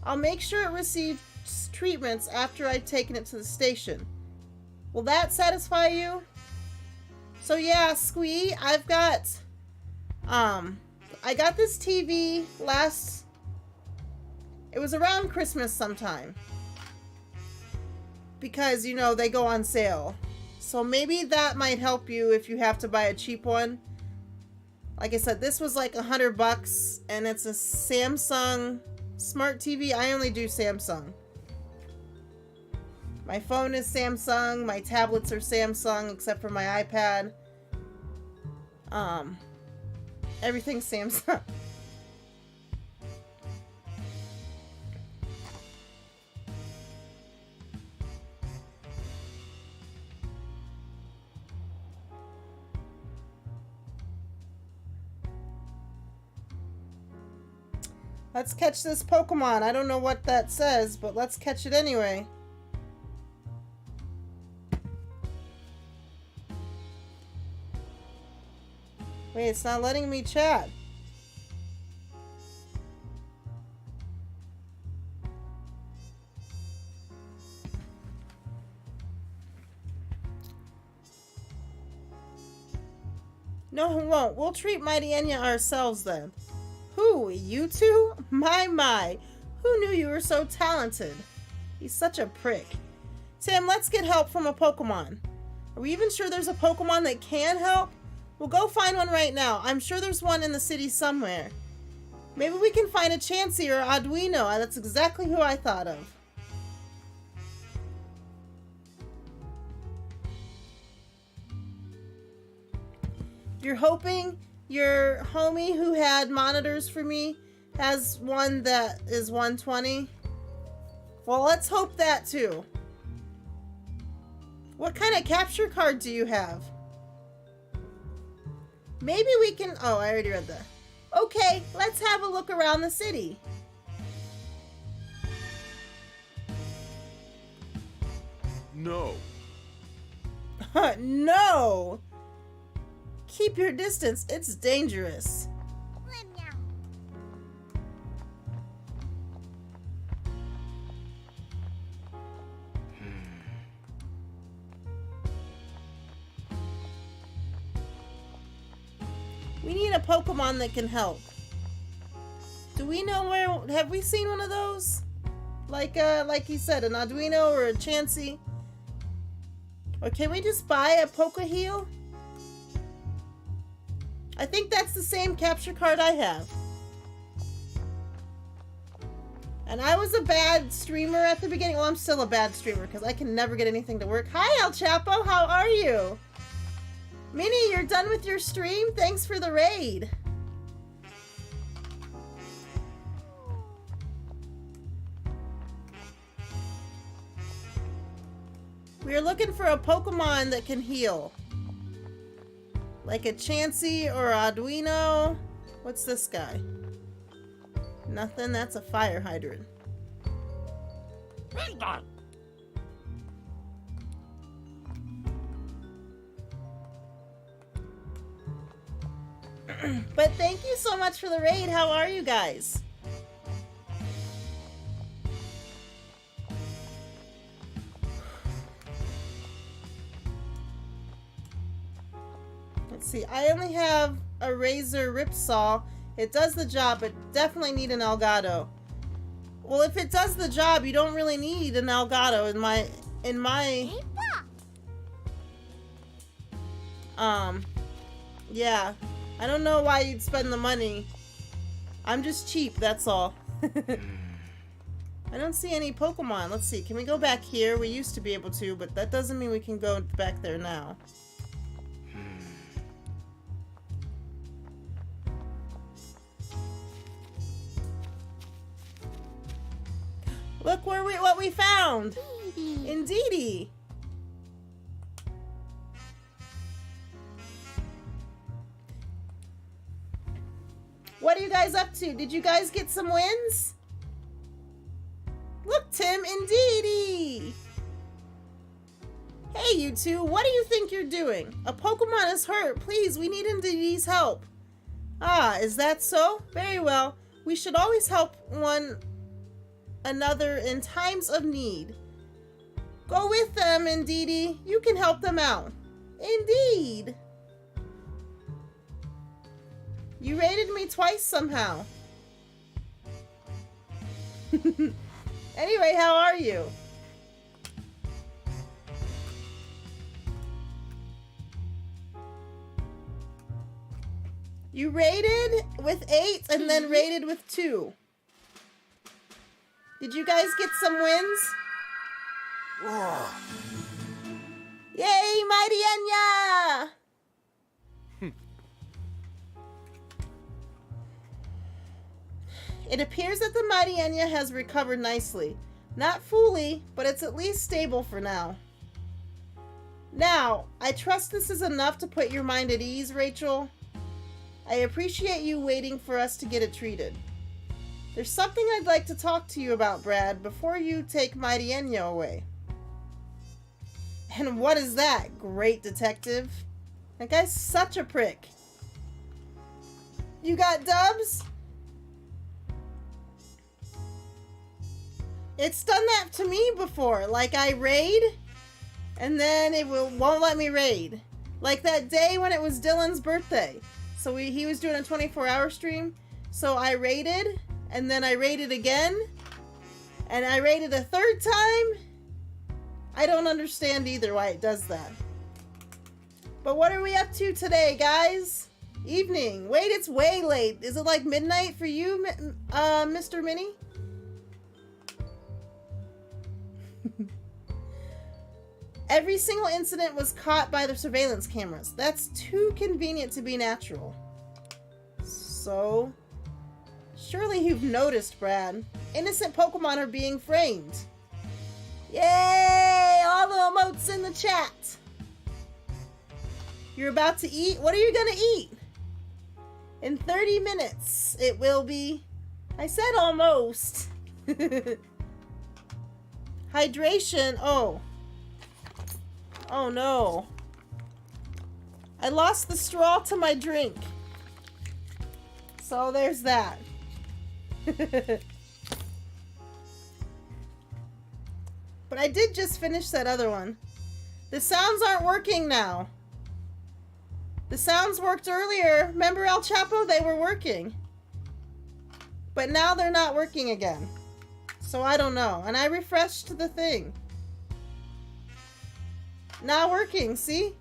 Speaker 1: I'll make sure it receives treatments after I've taken it to the station. Will that satisfy you? So yeah, Squee, I got this TV it was around Christmas sometime. Because, you know, they go on sale. So maybe that might help you if you have to buy a cheap one. Like I said, this was like $100 and it's a Samsung Smart TV. I only do Samsung. My phone is Samsung, my tablets are Samsung except for my iPad. Everything's Samsung. Let's catch this Pokemon. I don't know what that says, but let's catch it anyway. Wait, it's not letting me chat. No, it won't. We'll treat Mighty Enya ourselves then. Who, you two? My. Who knew you were so talented? He's such a prick. Tim, let's get help from a Pokemon. Are we even sure there's a Pokemon that can help? We'll go find one right now. I'm sure there's one in the city somewhere. Maybe we can find a Chansey or Arduino. That's exactly who I thought of. You're hoping your homie who had monitors for me has one that is 120? Well, let's hope that too. What kind of capture card do you have? Maybe we can... Oh, I already read that. Okay, let's have a look around the city.
Speaker 4: No.
Speaker 1: No! Keep your distance. It's dangerous. We need a Pokemon that can help. Do we know where... Have we seen one of those? Like he said, an Arduino or a Chansey? Or can we just buy a Pokéheal? I think that's the same capture card I have. And I was a bad streamer at the beginning. Well, I'm still a bad streamer because I can never get anything to work. Hi, El Chapo. How are you? Minnie, you're done with your stream? Thanks for the raid. We're looking for a Pokemon that can heal. Like a Chansey or Arduino. What's this guy? Nothing, that's a fire hydrant. But thank you so much for the raid. How are you guys? Let's see. I only have a Razor Ripsaw. It does the job, but definitely need an Elgato. Well, if it does the job, you don't really need an Elgato in my yeah. I don't know why you'd spend the money. I'm just cheap, that's all. I don't see any Pokemon. Let's see. Can we go back here? We used to be able to, but that doesn't mean we can go back there now. Look what we found! Indeedy! What are you guys up to? Did you guys get some wins? Look, Tim, indeedy! Hey, you two, what do you think you're doing? A Pokemon is hurt. Please, we need Indeedee's help. Ah, is that so? Very well. We should always help one another in times of need. Go with them, Indeedee. You can help them out. Indeed. You raided me twice somehow. Anyway, how are you? You raided with 8 and then raided with 2. Did you guys get some wins? Yay, Mighty Enya! It appears that the Mighty Enya has recovered nicely. Not fully, but it's at least stable for now. Now, I trust this is enough to put your mind at ease, Rachel. I appreciate you waiting for us to get it treated. There's something I'd like to talk to you about, Brad, before you take Mighty Enya away. And what is that, great detective? That guy's such a prick. You got dubs? It's done that to me before. Like, I raid, and then it won't let me raid. Like that day when it was Dylan's birthday. So he was doing a 24-hour stream. So I raided, and then I raided again, and I raided a third time. I don't understand either why it does that. But what are we up to today, guys? Evening. Wait, it's way late. Is it like midnight for you, Mr. Minnie? Every single incident was caught by the surveillance cameras. That's too convenient to be natural. So, surely you've noticed, Brad. Innocent Pokemon are being framed. Yay! All the emotes in the chat. You're about to eat? What are you gonna eat? In 30 minutes, it will be... I said almost. Hydration. Oh. Oh no. I lost the straw to my drink. So there's that. But I did just finish that other one. The sounds aren't working now. The sounds worked earlier. Remember El Chapo? They were working. But now they're not working again. So I don't know. And I refreshed the thing. Not working, see?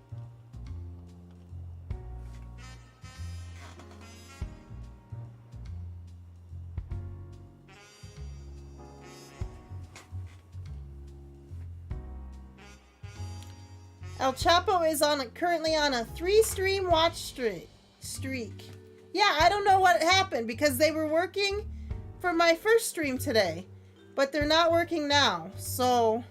Speaker 1: El Chapo is currently on a 3-stream watch streak. Yeah, I don't know what happened because they were working for my first stream today, but they're not working now. So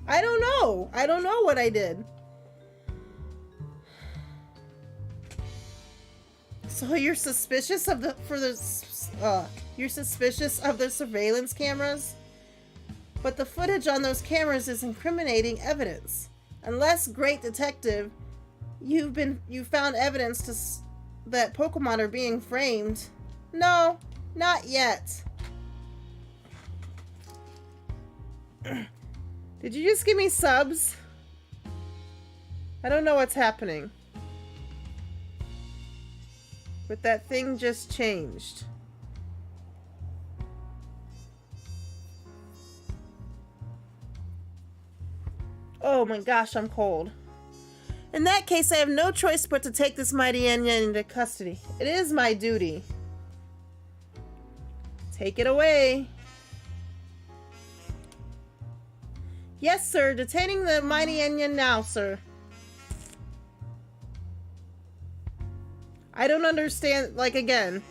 Speaker 1: I don't know. I don't know what I did. So you're suspicious of the surveillance cameras? But the footage on those cameras is incriminating evidence. Unless, great detective, you found evidence that Pokemon are being framed. No, not yet. Did you just give me subs? I don't know what's happening. But that thing just changed. Oh my gosh, I'm cold. In that case, I have no choice but to take this mighty Enya into custody. It is my duty. Take it away. Yes, sir. Detaining the mighty Enya now, sir. I don't understand, like, again,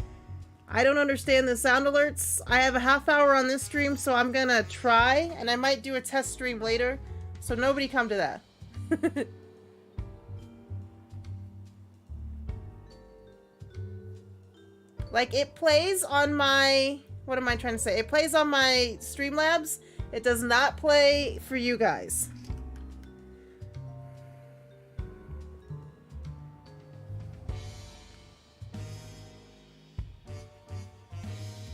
Speaker 1: I don't understand the sound alerts. I have a half hour on this stream, so I'm gonna try, and I might do a test stream later, so nobody come to that. Like, it plays on my, what am I trying to say? It plays on my Streamlabs. It does not play for you guys.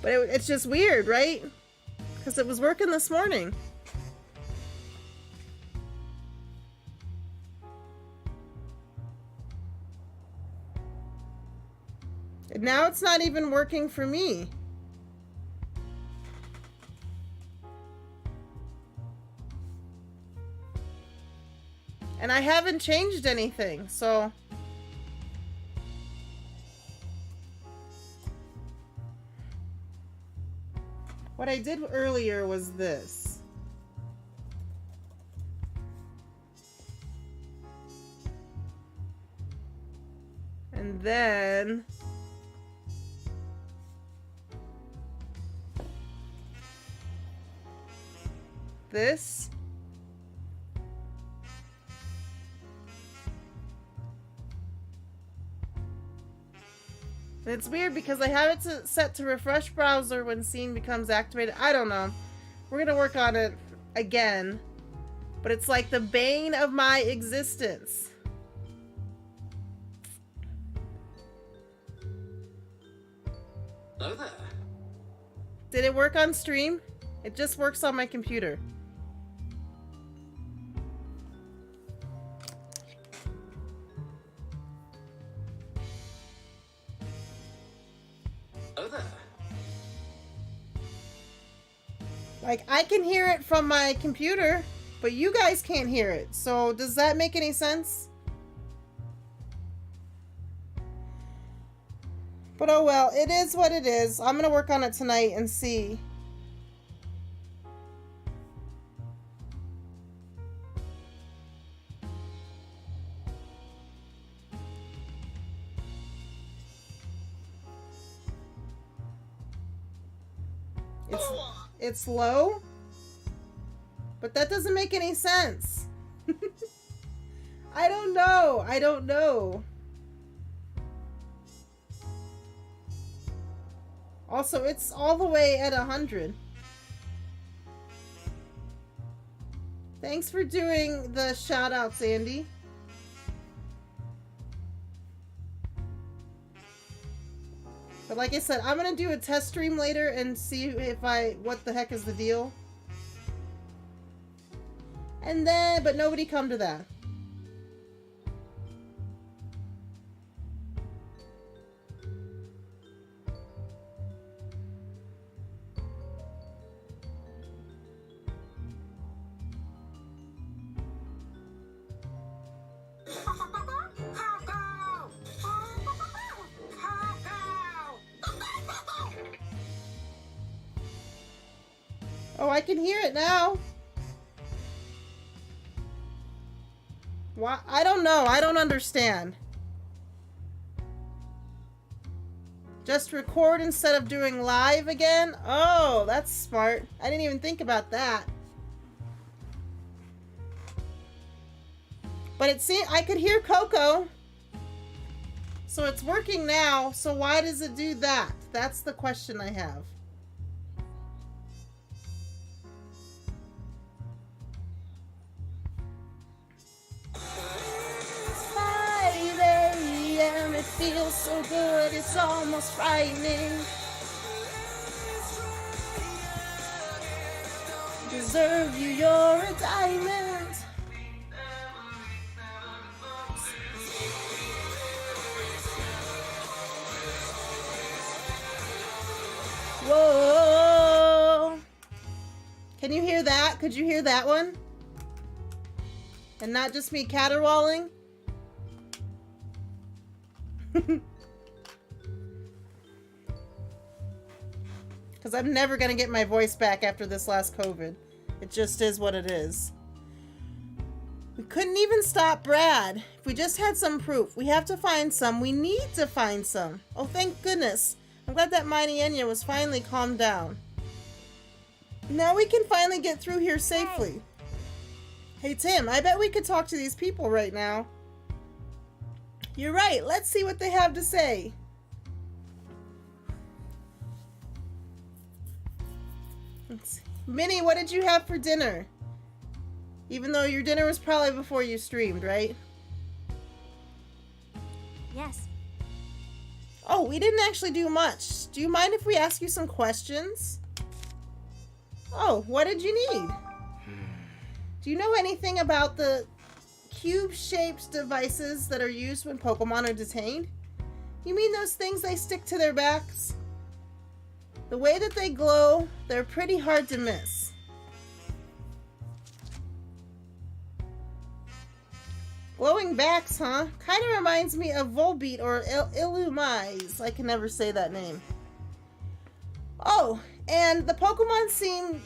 Speaker 1: But it's just weird, right? Because it was working this morning. And now it's not even working for me. And I haven't changed anything, so... What I did earlier was this. And then... this. And it's weird because I have it set to refresh browser when scene becomes activated. I don't know. We're gonna work on it again. But it's like the bane of my existence.
Speaker 5: Hello there.
Speaker 1: Did it work on stream? It just works on my computer. Like, I can hear it from my computer, but you guys can't hear it. So, does that make any sense? But oh well, it is what it is. I'm gonna work on it tonight and see. It's low, but that doesn't make any sense. I don't know. I don't know. Also, it's all the way at 100. Thanks for doing the shout outs, Andy. But like I said, I'm gonna do a test stream later and see if what the heck is the deal. And then, but nobody come to that. Oh, I can hear it now. Why? I don't know. I don't understand. Just record instead of doing live again? Oh, that's smart. I didn't even think about that. But it seemed I could hear Coco. So it's working now. So why does it do that? That's the question I have. It's 5 a.m. It feels so good. It's almost frightening. Deserve you, you're a diamond. Whoa! Can you hear that? Could you hear that one? And not just me caterwauling? Because I'm never going to get my voice back after this last COVID. It just is what it is. We couldn't even stop Brad. If we just had some proof. We have to find some. We need to find some. Oh, thank goodness. I'm glad that Mighty Enya was finally calmed down. Now we can finally get through here safely. Hey Tim, I bet we could talk to these people right now. You're right, let's see what they have to say. Let's see. Minnie, what did you have for dinner? Even though your dinner was probably before you streamed, right?
Speaker 3: Yes.
Speaker 1: Oh, we didn't actually do much. Do you mind if we ask you some questions? Oh, what did you need? Do you know anything about the cube-shaped devices that are used when Pokemon are detained? You mean those things they stick to their backs? The way that they glow, they're pretty hard to miss. Glowing backs, huh? Kind of reminds me of Volbeat or Illumise. I can never say that name. Oh, and the Pokemon seem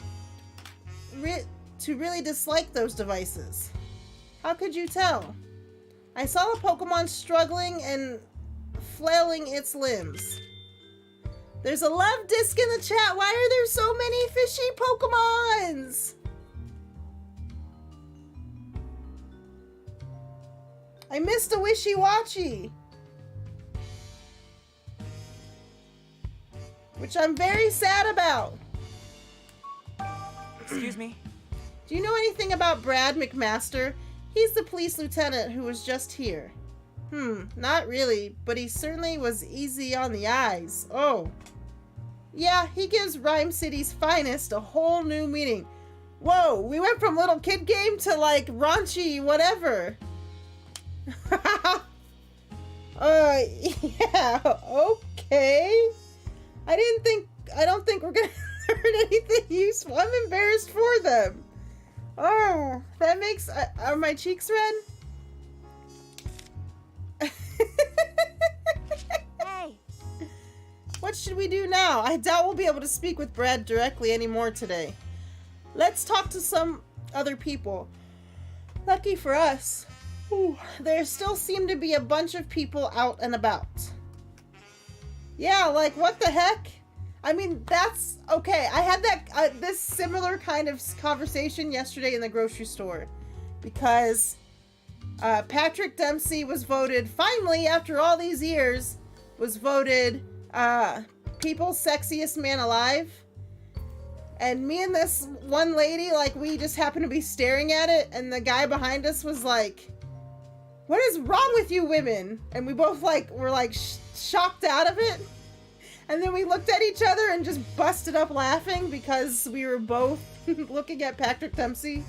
Speaker 1: to really dislike those devices. How could you tell? I saw a Pokemon struggling and flailing its limbs. There's a love disc in the chat. Why are there so many fishy Pokemons? I missed a wishy-washy. Which I'm very sad about.
Speaker 2: Excuse me?
Speaker 1: Do you know anything about Brad McMaster? He's the police lieutenant who was just here. Not really, but he certainly was easy on the eyes. Oh. Yeah, he gives Rhyme City's finest a whole new meaning. Whoa, we went from little kid game to like raunchy whatever. Yeah, okay. I don't think we're gonna learn anything useful. I'm embarrassed for them. Oh, that makes, are my cheeks red?
Speaker 3: Hey!
Speaker 1: What should we do now? I doubt we'll be able to speak with Brad directly anymore today. Let's talk to some other people. Lucky for us. Ooh, there still seem to be a bunch of people out and about. Yeah, like what the heck? I mean, that's okay. I had that this similar kind of conversation yesterday in the grocery store because Patrick Dempsey was voted, finally after all these years, was voted people's sexiest man alive. And me and this one lady, like, we just happened to be staring at it, and the guy behind us was like, "What is wrong with you women?" And we both were shocked out of it. And then we looked at each other and just busted up laughing because we were both looking at Patrick Dempsey.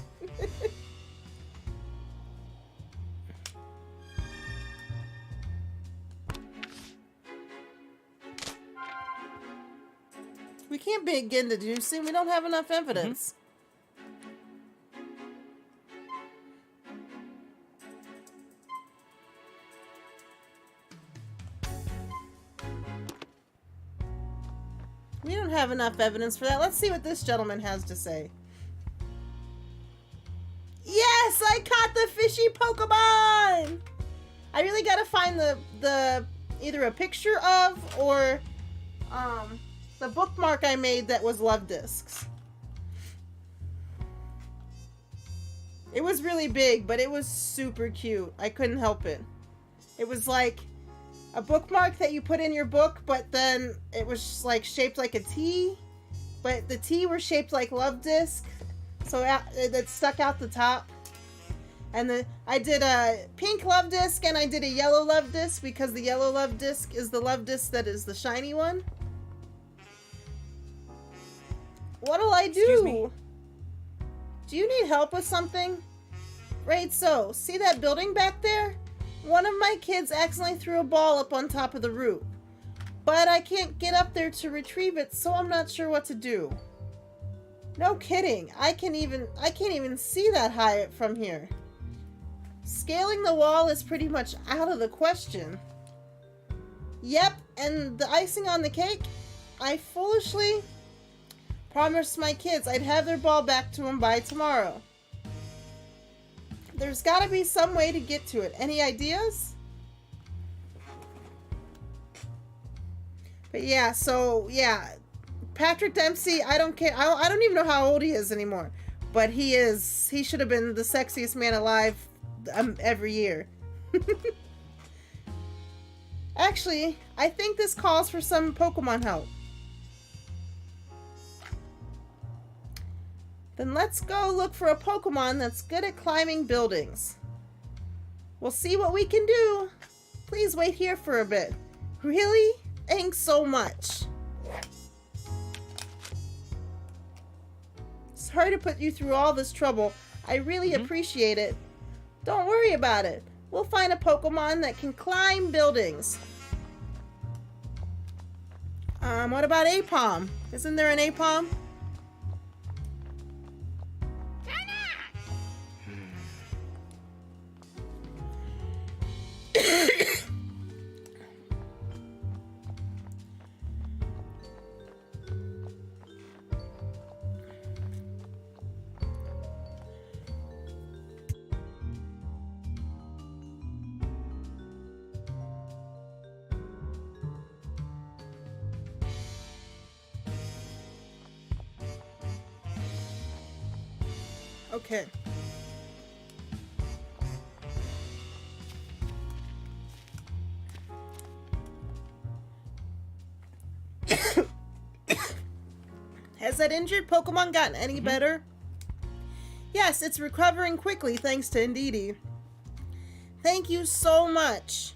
Speaker 1: We can't begin to do soon. We don't have enough evidence. We don't have enough evidence for that. Let's see what this gentleman has to say. Yes, I caught the fishy Pokemon! I really gotta find the either a picture of or the bookmark I made that was love discs. It was really big, but it was super cute. I couldn't help it. It was like a bookmark that you put in your book, but then it was like shaped like a T, but the T were shaped like love disc, so it stuck out the top. And I did a pink love disc and I did a yellow love disc because the yellow love disc is the love disc that is the shiny one. What'll I do?
Speaker 2: Excuse me.
Speaker 1: Do you need help with something? Right, so, see that building back there? One of my kids accidentally threw a ball up on top of the roof. But I can't get up there to retrieve it, so I'm not sure what to do. No kidding. I can't even see that high from here. Scaling the wall is pretty much out of the question. Yep, and the icing on the cake? I foolishly promised my kids I'd have their ball back to them by tomorrow. There's gotta be some way to get to it. Any ideas? But yeah, so yeah. Patrick Dempsey, I don't care. I don't even know how old he is anymore. But he should have been the sexiest man alive every year. Actually, I think this calls for some Pokemon help. Then let's go look for a Pokemon that's good at climbing buildings. We'll see what we can do. Please wait here for a bit. Really? Thanks so much. Sorry to put you through all this trouble. I really appreciate it. Don't worry about it. We'll find a Pokemon that can climb buildings. What about Apom? Isn't there an Apom? Okay. Has that injured Pokemon gotten any better? Yes, it's recovering quickly thanks to Indeedee. Thank you so much.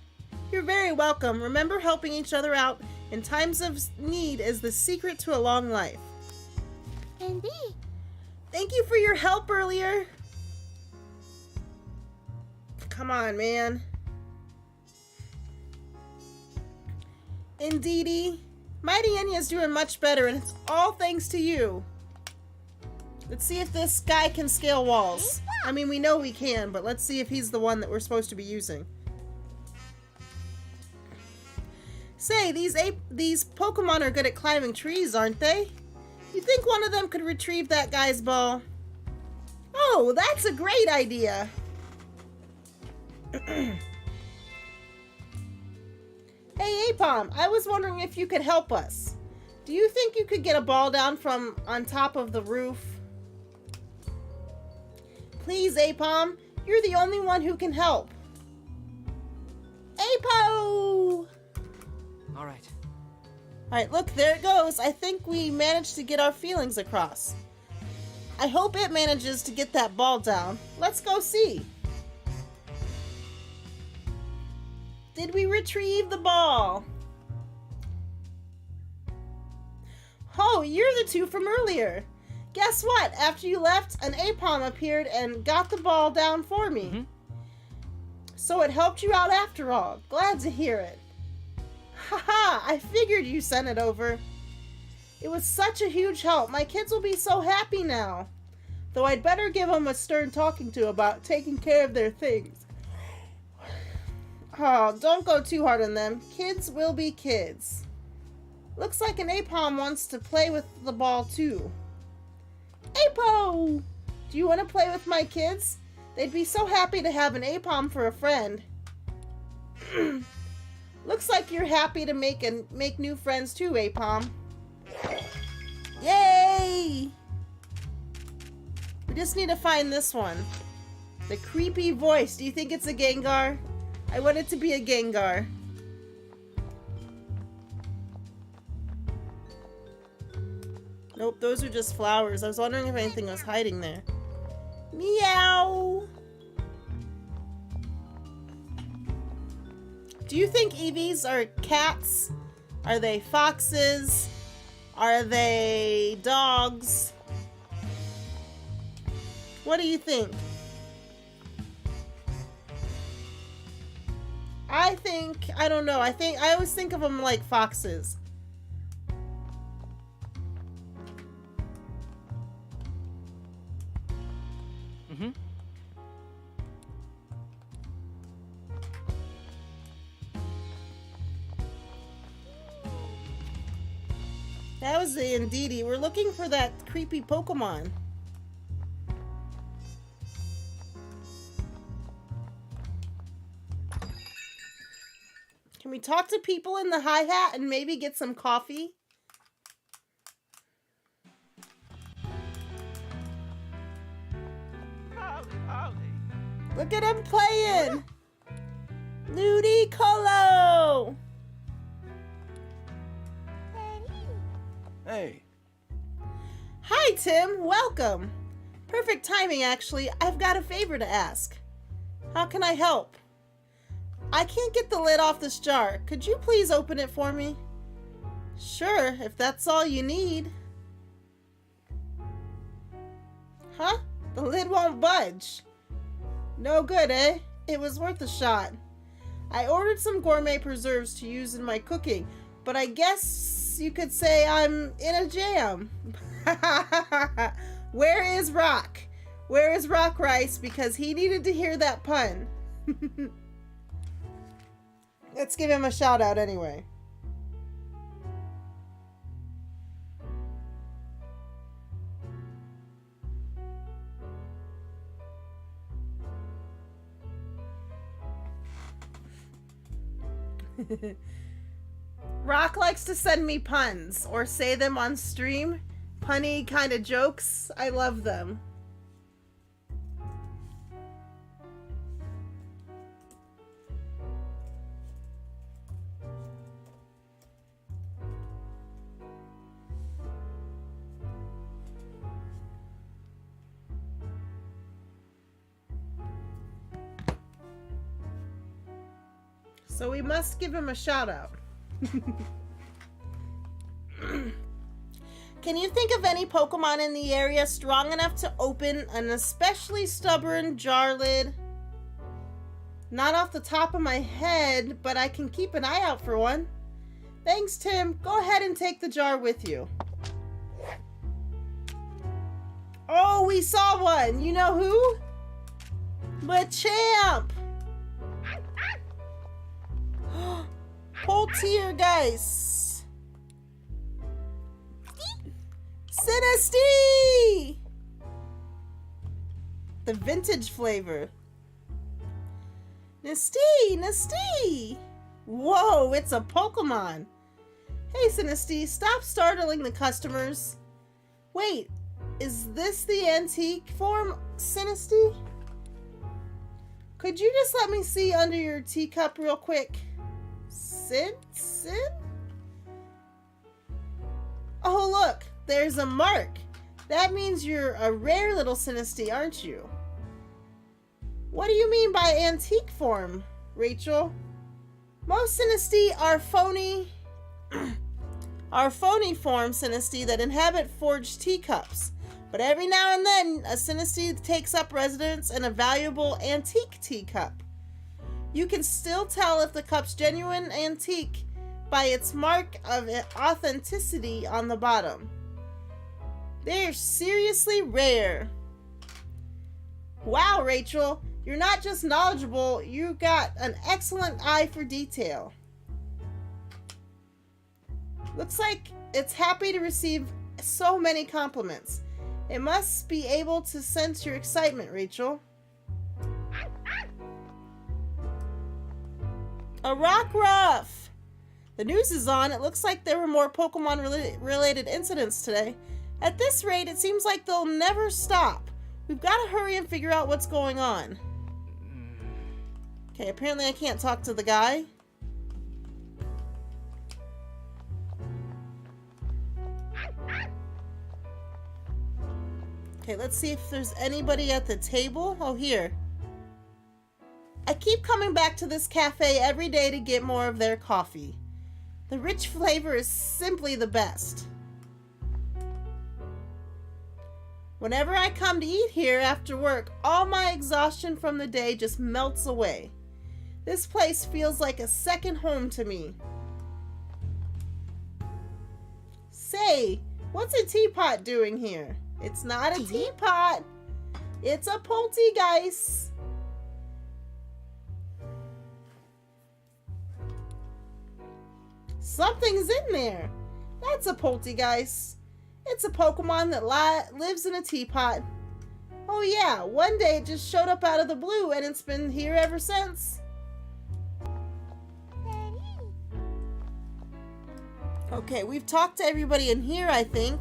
Speaker 1: You're very welcome. Remember, helping each other out in times of need is the secret to a long life.
Speaker 6: Indeed.
Speaker 1: Thank you for your help earlier. Come on, man. Indeedee, Mighty Enya's doing much better, and it's all thanks to you. Let's see if this guy can scale walls. I mean, we know we can, but let's see if he's the one that we're supposed to be using. Say, these Pokemon are good at climbing trees, aren't they? You think one of them could retrieve that guy's ball? Oh, that's a great idea. Hey, Apom, I was wondering if you could help us. Do you think you could get a ball down from on top of the roof? Please, Apom, you're the only one who can help. Apo!
Speaker 2: All right.
Speaker 1: Alright, look, there it goes. I think we managed to get our feelings across. I hope it manages to get that ball down. Let's go see. Did we retrieve the ball? Oh, you're the two from earlier. Guess what? After you left, an Apom appeared and got the ball down for me. So it helped you out after all. Glad to hear it. Haha, I figured you sent it over. It was such a huge help. My kids will be so happy now. Though I'd better give them a stern talking to about taking care of their things. Oh, don't go too hard on them. Kids will be kids. Looks like an Apom wants to play with the ball too. Apo! Do you want to play with my kids? They'd be so happy to have an Apom for a friend. Looks like you're happy to make new friends too, Apom. Yay! We just need to find this one. The creepy voice. Do you think it's a Gengar? I want it to be a Gengar. Nope, those are just flowers. I was wondering if anything was hiding there. Meow! Do you think Eevees are cats? Are they foxes? Are they dogs? What do you think? I don't know. I always think of them like foxes.
Speaker 2: Mm-hmm.
Speaker 1: That was the Indeedee. We're looking for that creepy Pokemon. Can we talk to people in the hi-hat and maybe get some coffee? Look at him playing! Ludicolo!
Speaker 4: Hey.
Speaker 1: Hi, Tim. Welcome. Perfect timing, actually. I've got a favor to ask. How can I help? I can't get the lid off this jar. Could you please open it for me? Sure, if that's all you need. Huh? The lid won't budge. No good, eh? It was worth a shot. I ordered some gourmet preserves to use in my cooking, but I guess you could say I'm in a jam. Where is Rock? Where is Rock Rice? Because he needed to hear that pun. Let's give him a shout out anyway. Rock likes to send me puns or say them on stream. Punny kind of jokes. I love them. So we must give him a shout out. Can you think of any Pokemon in the area strong enough to open an especially stubborn jar lid? Not off the top of my head, but I can keep an eye out for one. Thanks, Tim. Go ahead and take the jar with you. Oh, we saw one. You know who? Machamp. Poltergeist. Sinistea! The vintage flavor. Nistea! Whoa, it's a Pokemon. Hey, Sinistea, stop startling the customers. Wait, is this the antique form, Sinistea? Could you just let me see under your teacup real quick? Sin? Oh, look, there's a mark. That means you're a rare little Sinistea, aren't you? What do you mean by antique form, Rachel? Most Sinistea are phony form Sinistea that inhabit forged teacups. But every now and then, a Sinistea takes up residence in a valuable antique teacup. You can still tell if the cup's genuine antique by its mark of authenticity on the bottom. They're seriously rare. Wow, Rachel, you're not just knowledgeable, you got an excellent eye for detail. Looks like it's happy to receive so many compliments. It must be able to sense your excitement, Rachel. A rock ruff! The news is on. It looks like there were more Pokemon-related incidents today. At this rate, it seems like they'll never stop. We've got to hurry and figure out what's going on. Okay, apparently I can't talk to the guy. Okay, let's see if there's anybody at the table. Oh, here. I keep coming back to this cafe every day to get more of their coffee. The rich flavor is simply the best. Whenever I come to eat here after work, all my exhaustion from the day just melts away. This place feels like a second home to me. Say, what's a teapot doing here? It's not a teapot. It's a poltergeist. Something's in there. That's a poltergeist. It's a Pokemon that lives in a teapot. Oh yeah, one day it just showed up out of the blue and it's been here ever since. Okay, we've talked to everybody in here, I think.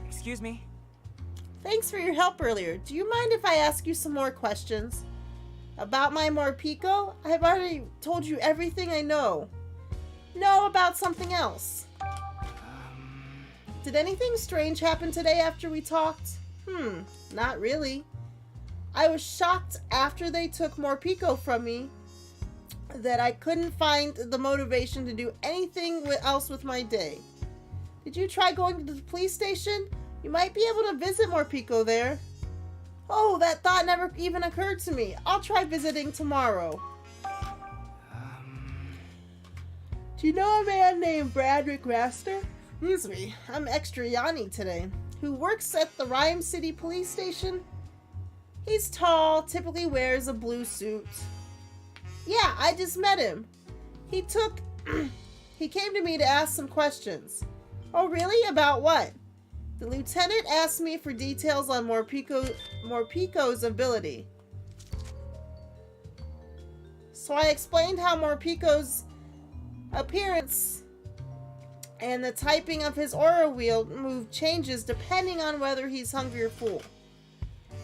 Speaker 2: Excuse me?
Speaker 1: Thanks for your help earlier. Do you mind if I ask you some more questions? About my Morpeko? I've already told you everything I know. No, about something else. Did anything strange happen today after we talked? Not really. I was shocked after they took Morpeko from me that I couldn't find the motivation to do anything else with my day. Did you try going to the police station? You might be able to visit Morpeko there. Oh, that thought never even occurred to me. I'll try visiting tomorrow. Do you know a man named Brad McMaster? Excuse me, I'm extra Yanni today. Who works at the Rhyme City Police Station? He's tall, typically wears a blue suit. Yeah, I just met him. He came to me to ask some questions. Oh, really? About what? The lieutenant asked me for details on Morpeko's ability. So I explained how Morpeko's appearance and the typing of his aura wheel move changes depending on whether he's hungry or full.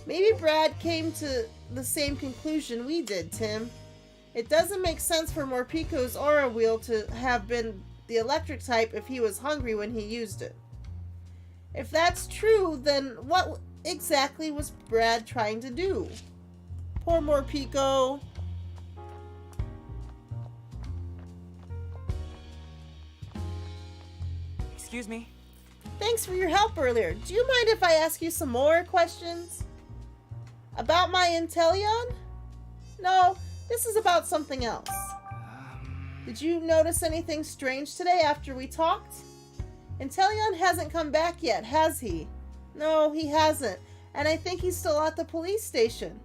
Speaker 1: Maybe Brad came to the same conclusion we did, Tim. It doesn't make sense for Morpeko's aura wheel to have been the electric type if he was hungry when he used it. If that's true, then what exactly was Brad trying to do? Poor Morpeko.
Speaker 2: Excuse me?
Speaker 1: Thanks for your help earlier. Do you mind if I ask you some more questions? About my Inteleon? No, this is about something else. Did you notice anything strange today after we talked? Inteleon hasn't come back yet, has he? No, he hasn't. And I think he's still at the police station.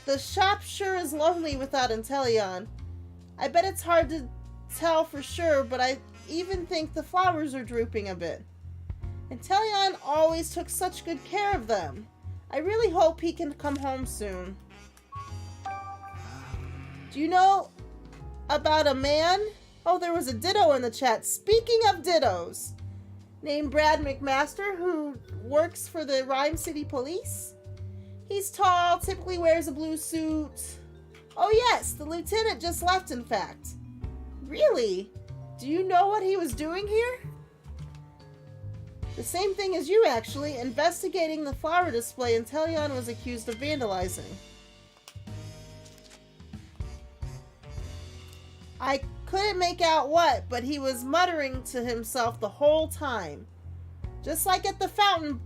Speaker 1: The shop sure is lonely without Inteleon. I bet it's hard to tell for sure, but I even think the flowers are drooping a bit. Inteleon always took such good care of them. I really hope he can come home soon. Do you know about a man? Oh, there was a ditto in the chat. Speaking of dittos, named Brad McMaster, who works for the Rhyme City Police. He's tall, typically wears a blue suit. Oh yes, the lieutenant just left, in fact. Really? Do you know what he was doing here? The same thing as you, actually, investigating the flower display Inteleon was accused of vandalizing. I couldn't make out what, but he was muttering to himself the whole time. Just like at the fountain.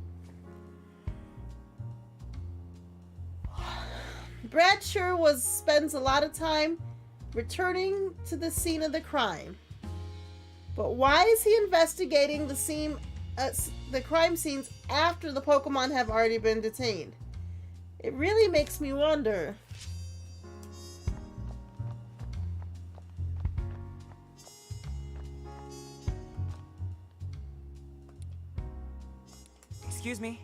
Speaker 1: Brad sure spends a lot of time returning to the scene of the crime. But why is he investigating the crime scenes after the Pokemon have already been detained? It really makes me wonder.
Speaker 2: Excuse me.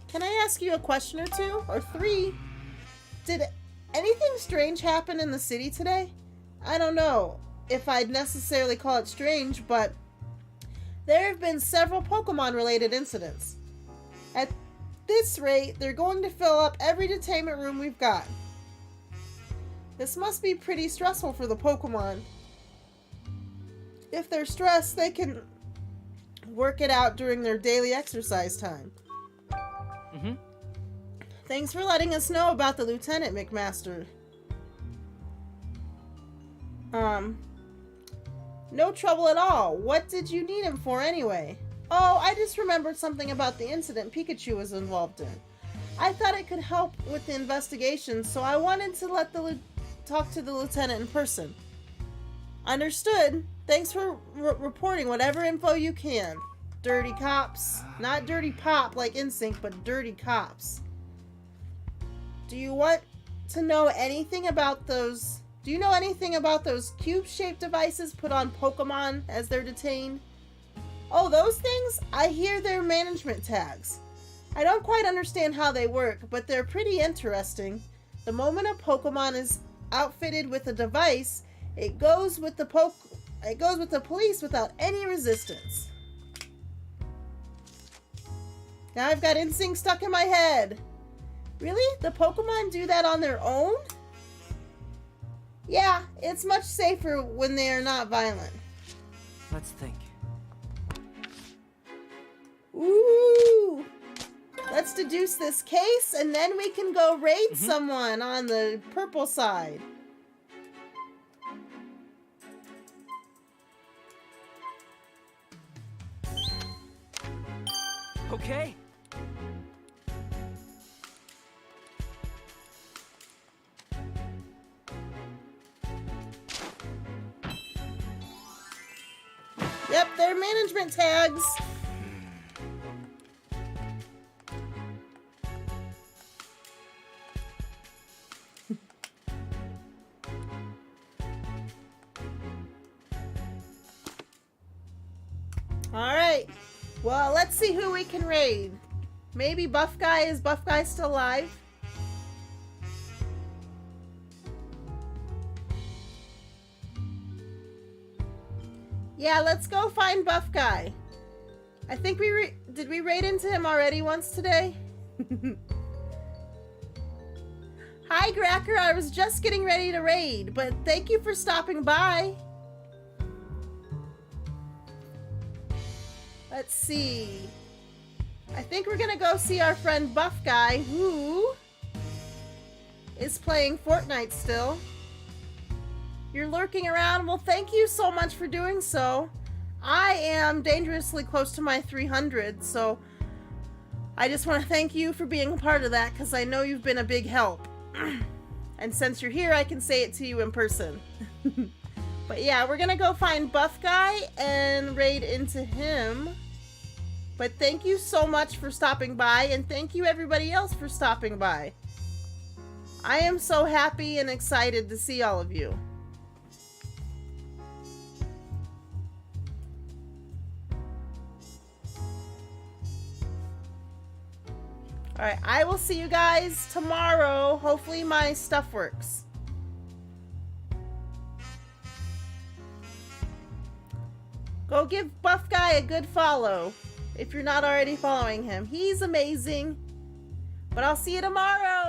Speaker 1: Can I ask you a question or two? Or three? Did anything strange happen in the city today? I don't know if I'd necessarily call it strange, but there have been several Pokemon-related incidents. At this rate, they're going to fill up every detainment room we've got. This must be pretty stressful for the Pokemon. If they're stressed, they can work it out during their daily exercise time.
Speaker 2: Mm-hmm.
Speaker 1: Thanks for letting us know about the Lieutenant, McMaster. No trouble at all. What did you need him for anyway? Oh, I just remembered something about the incident Pikachu was involved in. I thought it could help with the investigation, so I wanted to talk to the Lieutenant in person. Understood. Thanks for reporting whatever info you can. Dirty cops. Not dirty pop like Insync, but dirty cops. Do you want to know anything about those... Do you know anything about those cube-shaped devices put on Pokemon as they're detained? Oh, those things? I hear they're management tags. I don't quite understand how they work, but they're pretty interesting. The moment a Pokemon is outfitted with a device, it goes with the police without any resistance. Now I've got Instinct stuck in my head. Really? The Pokemon do that on their own? Yeah, it's much safer when they are not violent.
Speaker 2: Let's think.
Speaker 1: Ooh! Let's deduce this case, and then we can go raid someone on the purple side.
Speaker 2: Okay.
Speaker 1: Yep, they're management tags. Alright. Well, let's see who we can raid. Maybe Buff Guy. Is Buff Guy still alive? Yeah, let's go find Buff Guy. I think did we raid into him already once today? Hi, Gracker. I was just getting ready to raid, but thank you for stopping by. Let's see. I think we're gonna go see our friend Buff Guy, who is playing Fortnite still. You're lurking around? Well, thank you so much for doing so. I am dangerously close to my 300, so I just want to thank you for being a part of that, because I know you've been a big help. And since you're here, I can say it to you in person. But yeah, we're gonna go find Buff Guy and raid into him. But thank you so much for stopping by, and thank you everybody else for stopping by. I am so happy and excited to see all of you. Alright, I will see you guys tomorrow. Hopefully my stuff works. Go give Buff Guy a good follow if you're not already following him. He's amazing. But I'll see you tomorrow.